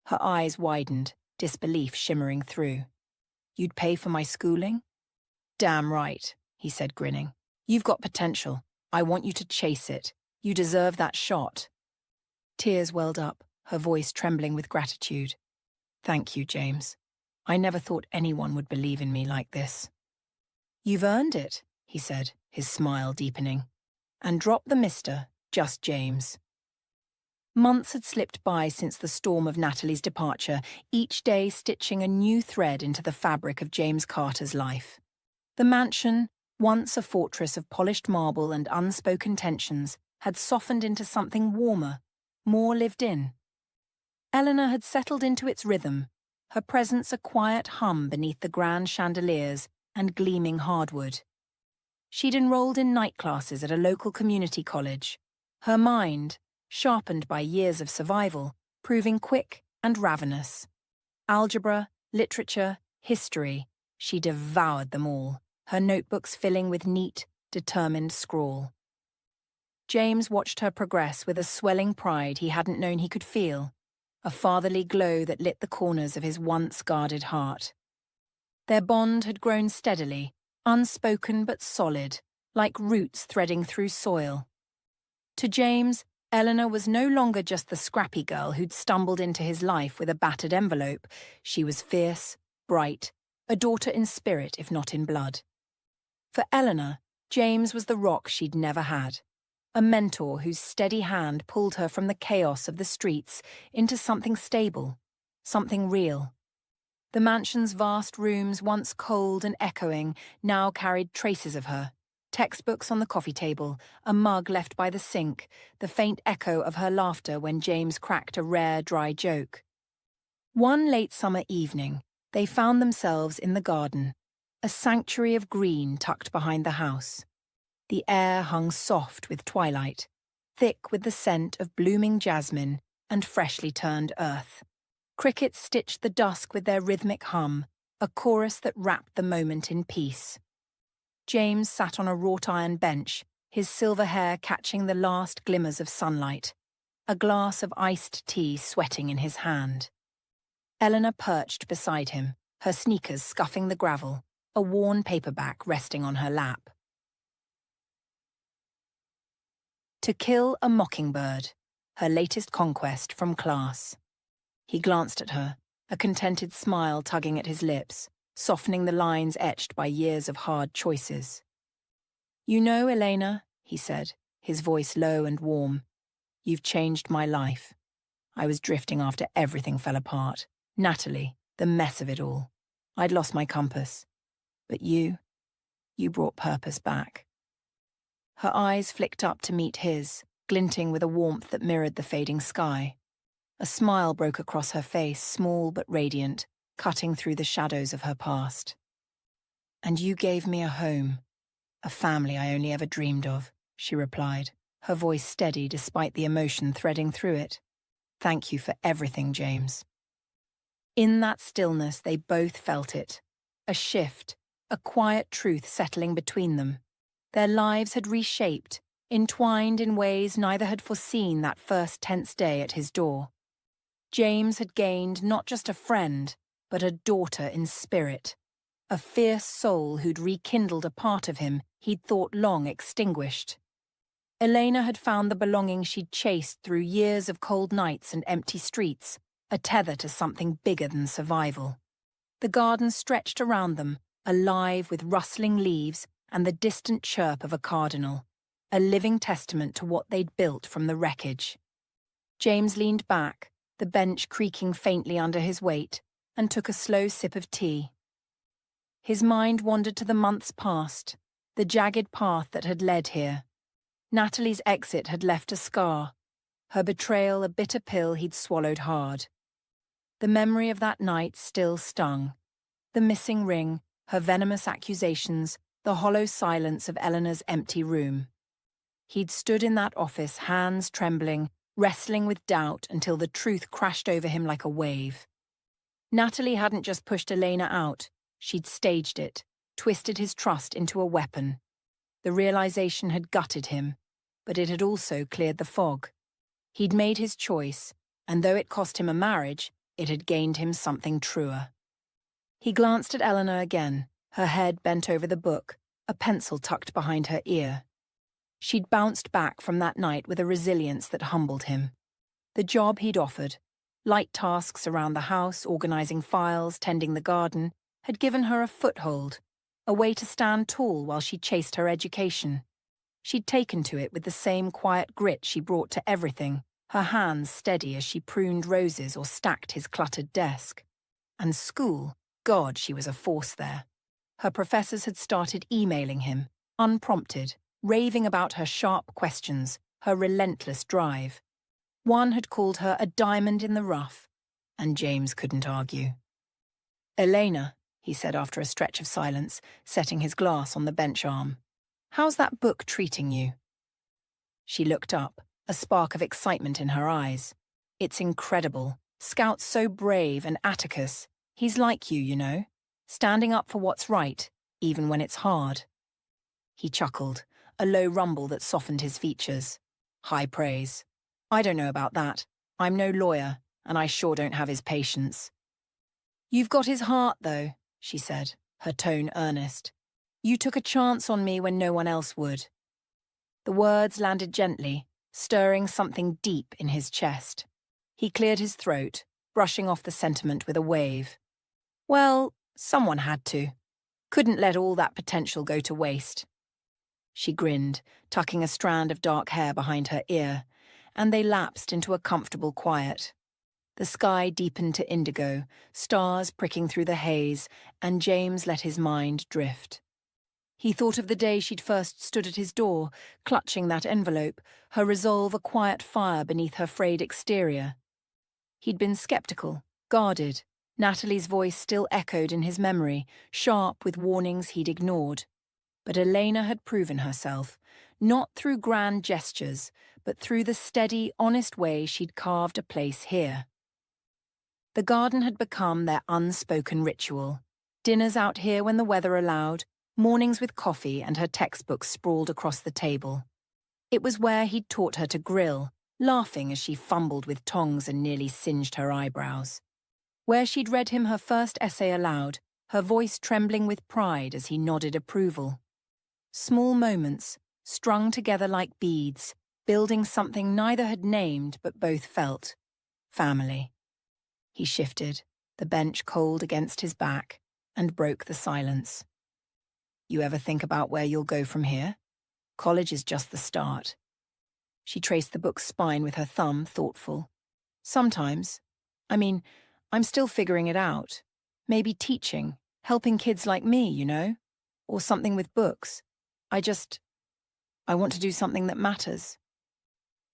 Her eyes widened, disbelief shimmering through. "You'd pay for my schooling?" "Damn right," he said, grinning. "You've got potential. I want you to chase it. You deserve that shot." Tears welled up, her voice trembling with gratitude. "Thank you, James. I never thought anyone would believe in me like this." "You've earned it," he said, his smile deepening. "And drop the mister, just James." Months had slipped by since the storm of Natalie's departure, each day stitching a new thread into the fabric of James Carter's life. The mansion, once a fortress of polished marble and unspoken tensions, had softened into something warmer, more lived in. Eleanor had settled into its rhythm, her presence a quiet hum beneath the grand chandeliers and gleaming hardwood. She'd enrolled in night classes at a local community college, her mind, sharpened by years of survival, proving quick and ravenous. Algebra, literature, history, she devoured them all, her notebooks filling with neat, determined scrawl. James watched her progress with a swelling pride he hadn't known he could feel, a fatherly glow that lit the corners of his once guarded heart. Their bond had grown steadily, unspoken but solid, like roots threading through soil. To James, Eleanor was no longer just the scrappy girl who'd stumbled into his life with a battered envelope. She was fierce, bright, a daughter in spirit if not in blood. For Eleanor, James was the rock she'd never had, a mentor whose steady hand pulled her from the chaos of the streets into something stable, something real. The mansion's vast rooms, once cold and echoing, now carried traces of her. Textbooks on the coffee table, a mug left by the sink, the faint echo of her laughter when James cracked a rare, dry joke. One late summer evening, they found themselves in the garden, a sanctuary of green tucked behind the house. The air hung soft with twilight, thick with the scent of blooming jasmine and freshly turned earth. Crickets stitched the dusk with their rhythmic hum, a chorus that wrapped the moment in peace. James sat on a wrought-iron bench, his silver hair catching the last glimmers of sunlight, a glass of iced tea sweating in his hand. Eleanor perched beside him, her sneakers scuffing the gravel, a worn paperback resting on her lap. To Kill a Mockingbird, her latest conquest from class. He glanced at her, a contented smile tugging at his lips, softening the lines etched by years of hard choices. "You know, Elena," he said, his voice low and warm, "you've changed my life. I was drifting after everything fell apart. Natalie, the mess of it all. I'd lost my compass. But you brought purpose back." Her eyes flicked up to meet his, glinting with a warmth that mirrored the fading sky. A smile broke across her face, small but radiant, cutting through the shadows of her past. "And you gave me a home, a family I only ever dreamed of," she replied, her voice steady despite the emotion threading through it. "Thank you for everything, James." In that stillness, they both felt it. A shift, a quiet truth settling between them. Their lives had reshaped, entwined in ways neither had foreseen that first tense day at his door. James had gained not just a friend, but a daughter in spirit, a fierce soul who'd rekindled a part of him he'd thought long extinguished. Elena had found the belonging she'd chased through years of cold nights and empty streets, a tether to something bigger than survival. The garden stretched around them, alive with rustling leaves and the distant chirp of a cardinal, a living testament to what they'd built from the wreckage. James leaned back, the bench creaking faintly under his weight, and took a slow sip of tea. His mind wandered to the months past, the jagged path that had led here. Natalie's exit had left a scar, her betrayal a bitter pill he'd swallowed hard. The memory of that night still stung. The missing ring, her venomous accusations, the hollow silence of Eleanor's empty room. He'd stood in that office, hands trembling, wrestling with doubt until the truth crashed over him like a wave. Natalie hadn't just pushed Elena out, she'd staged it, twisted his trust into a weapon. The realization had gutted him, but it had also cleared the fog. He'd made his choice, and though it cost him a marriage, it had gained him something truer. He glanced at Eleanor again, her head bent over the book, a pencil tucked behind her ear. She'd bounced back from that night with a resilience that humbled him. The job he'd offered, light tasks around the house, organizing files, tending the garden, had given her a foothold, a way to stand tall while she chased her education. She'd taken to it with the same quiet grit she brought to everything, her hands steady as she pruned roses or stacked his cluttered desk. And school, God, she was a force there. Her professors had started emailing him, unprompted, raving about her sharp questions, her relentless drive. One had called her a diamond in the rough, and James couldn't argue. "Elena," he said after a stretch of silence, setting his glass on the bench arm, "how's that book treating you?" She looked up, a spark of excitement in her eyes. "It's incredible. Scout's so brave, and Atticus, he's like you know, standing up for what's right, even when it's hard." He chuckled, a low rumble that softened his features. "High praise. I don't know about that. I'm no lawyer, and I sure don't have his patience." "You've got his heart, though," she said, her tone earnest. "You took a chance on me when no one else would." The words landed gently, stirring something deep in his chest. He cleared his throat, brushing off the sentiment with a wave. "Well, someone had to. Couldn't let all that potential go to waste." She grinned, tucking a strand of dark hair behind her ear, and they lapsed into a comfortable quiet. The sky deepened to indigo, stars pricking through the haze, and James let his mind drift. He thought of the day she'd first stood at his door, clutching that envelope, her resolve a quiet fire beneath her frayed exterior. He'd been skeptical, guarded. Natalie's voice still echoed in his memory, sharp with warnings he'd ignored. But Elena had proven herself, not through grand gestures, but through the steady, honest way she'd carved a place here. The garden had become their unspoken ritual. Dinners out here when the weather allowed, mornings with coffee and her textbooks sprawled across the table. It was where he'd taught her to grill, laughing as she fumbled with tongs and nearly singed her eyebrows. Where she'd read him her first essay aloud, her voice trembling with pride as he nodded approval. Small moments, strung together like beads, building something neither had named but both felt. Family. He shifted, the bench cold against his back, and broke the silence. "You ever think about where you'll go from here? College is just the start." She traced the book's spine with her thumb, thoughtful. "Sometimes. I'm still figuring it out. Maybe teaching, helping kids like me, you know? Or something with books. I want to do something that matters."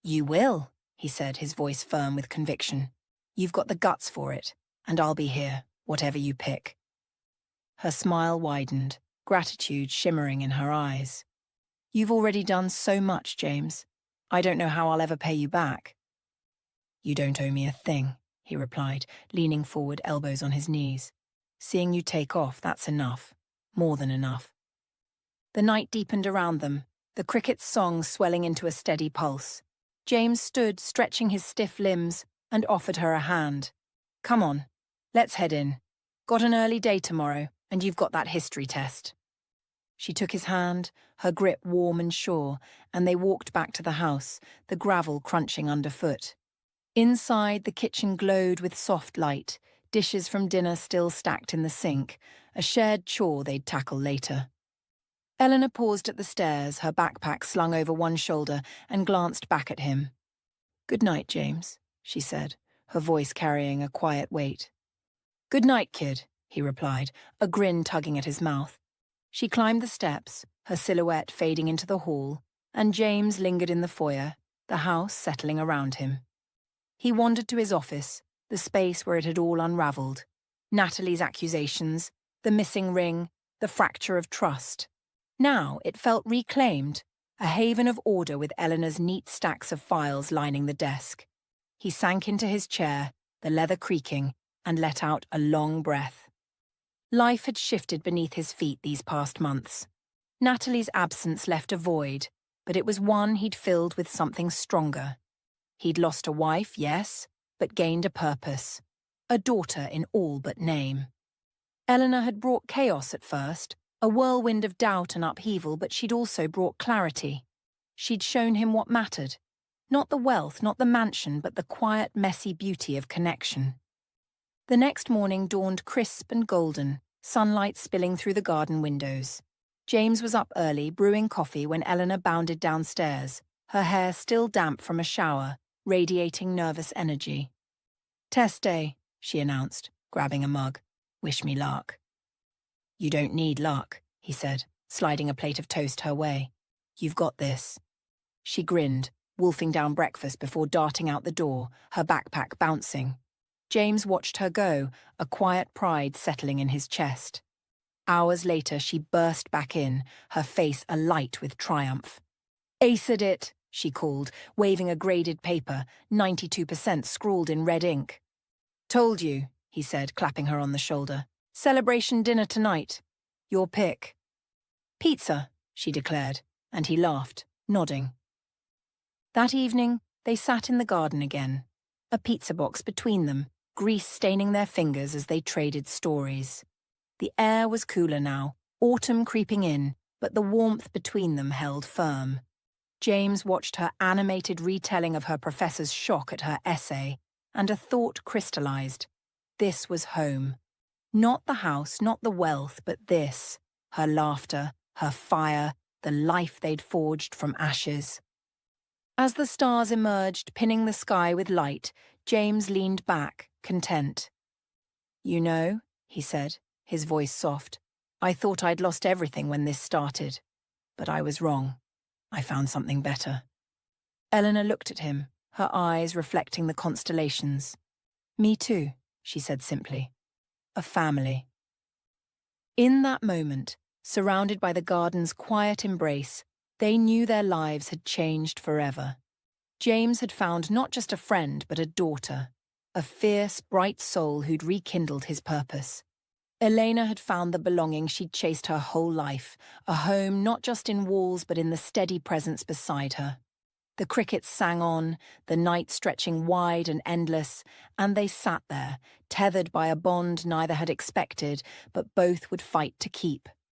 "You will," he said, his voice firm with conviction. "You've got the guts for it, and I'll be here, whatever you pick." Her smile widened, gratitude shimmering in her eyes. "You've already done so much, James. I don't know how I'll ever pay you back." "You don't owe me a thing," he replied, leaning forward, elbows on his knees. "Seeing you take off, that's enough. More than enough." The night deepened around them, the cricket's song swelling into a steady pulse. James stood, stretching his stiff limbs, and offered her a hand. "Come on, let's head in. Got an early day tomorrow, and you've got that history test." She took his hand, her grip warm and sure, and they walked back to the house, the gravel crunching underfoot. Inside, the kitchen glowed with soft light, dishes from dinner still stacked in the sink, a shared chore they'd tackle later. Eleanor paused at the stairs, her backpack slung over one shoulder, and glanced back at him. "Good night, James," she said, her voice carrying a quiet weight. "Good night, kid," he replied, a grin tugging at his mouth. She climbed the steps, her silhouette fading into the hall, and James lingered in the foyer, the house settling around him. He wandered to his office, the space where it had all unraveled. Natalie's accusations, the missing ring, the fracture of trust. Now it felt reclaimed, a haven of order with Eleanor's neat stacks of files lining the desk. He sank into his chair, the leather creaking, and let out a long breath. Life had shifted beneath his feet these past months. Natalie's absence left a void, but it was one he'd filled with something stronger. He'd lost a wife, yes, but gained a purpose. A daughter in all but name. Eleanor had brought chaos at first, a whirlwind of doubt and upheaval, but she'd also brought clarity. She'd shown him what mattered. Not the wealth, not the mansion, but the quiet, messy beauty of connection. The next morning dawned crisp and golden, sunlight spilling through the garden windows. James was up early, brewing coffee, when Eleanor bounded downstairs, her hair still damp from a shower, radiating nervous energy. "Test day," she announced, grabbing a mug. "Wish me luck." "You don't need luck," he said, sliding a plate of toast her way. "You've got this." She grinned, wolfing down breakfast before darting out the door, her backpack bouncing. James watched her go, a quiet pride settling in his chest. Hours later, she burst back in, her face alight with triumph. "Aced it," she called, waving a graded paper, 92% scrawled in red ink. "Told you," he said, clapping her on the shoulder. "Celebration dinner tonight. Your pick." "Pizza," she declared, and he laughed, nodding. That evening, they sat in the garden again, a pizza box between them, grease staining their fingers as they traded stories. The air was cooler now, autumn creeping in, but the warmth between them held firm. James watched her animated retelling of her professor's shock at her essay, and a thought crystallized. This was home. Not the house, not the wealth, but this. Her laughter, her fire, the life they'd forged from ashes. As the stars emerged, pinning the sky with light, James leaned back, content. "You know," he said, his voice soft, "I thought I'd lost everything when this started. But I was wrong. I found something better." Eleanor looked at him, her eyes reflecting the constellations. "Me too," she said simply. "A family." In that moment, surrounded by the garden's quiet embrace, they knew their lives had changed forever. James had found not just a friend, but a daughter, a fierce, bright soul who'd rekindled his purpose. Elena had found the belonging she'd chased her whole life, a home not just in walls but in the steady presence beside her. The crickets sang on, the night stretching wide and endless, and they sat there, tethered by a bond neither had expected, but both would fight to keep.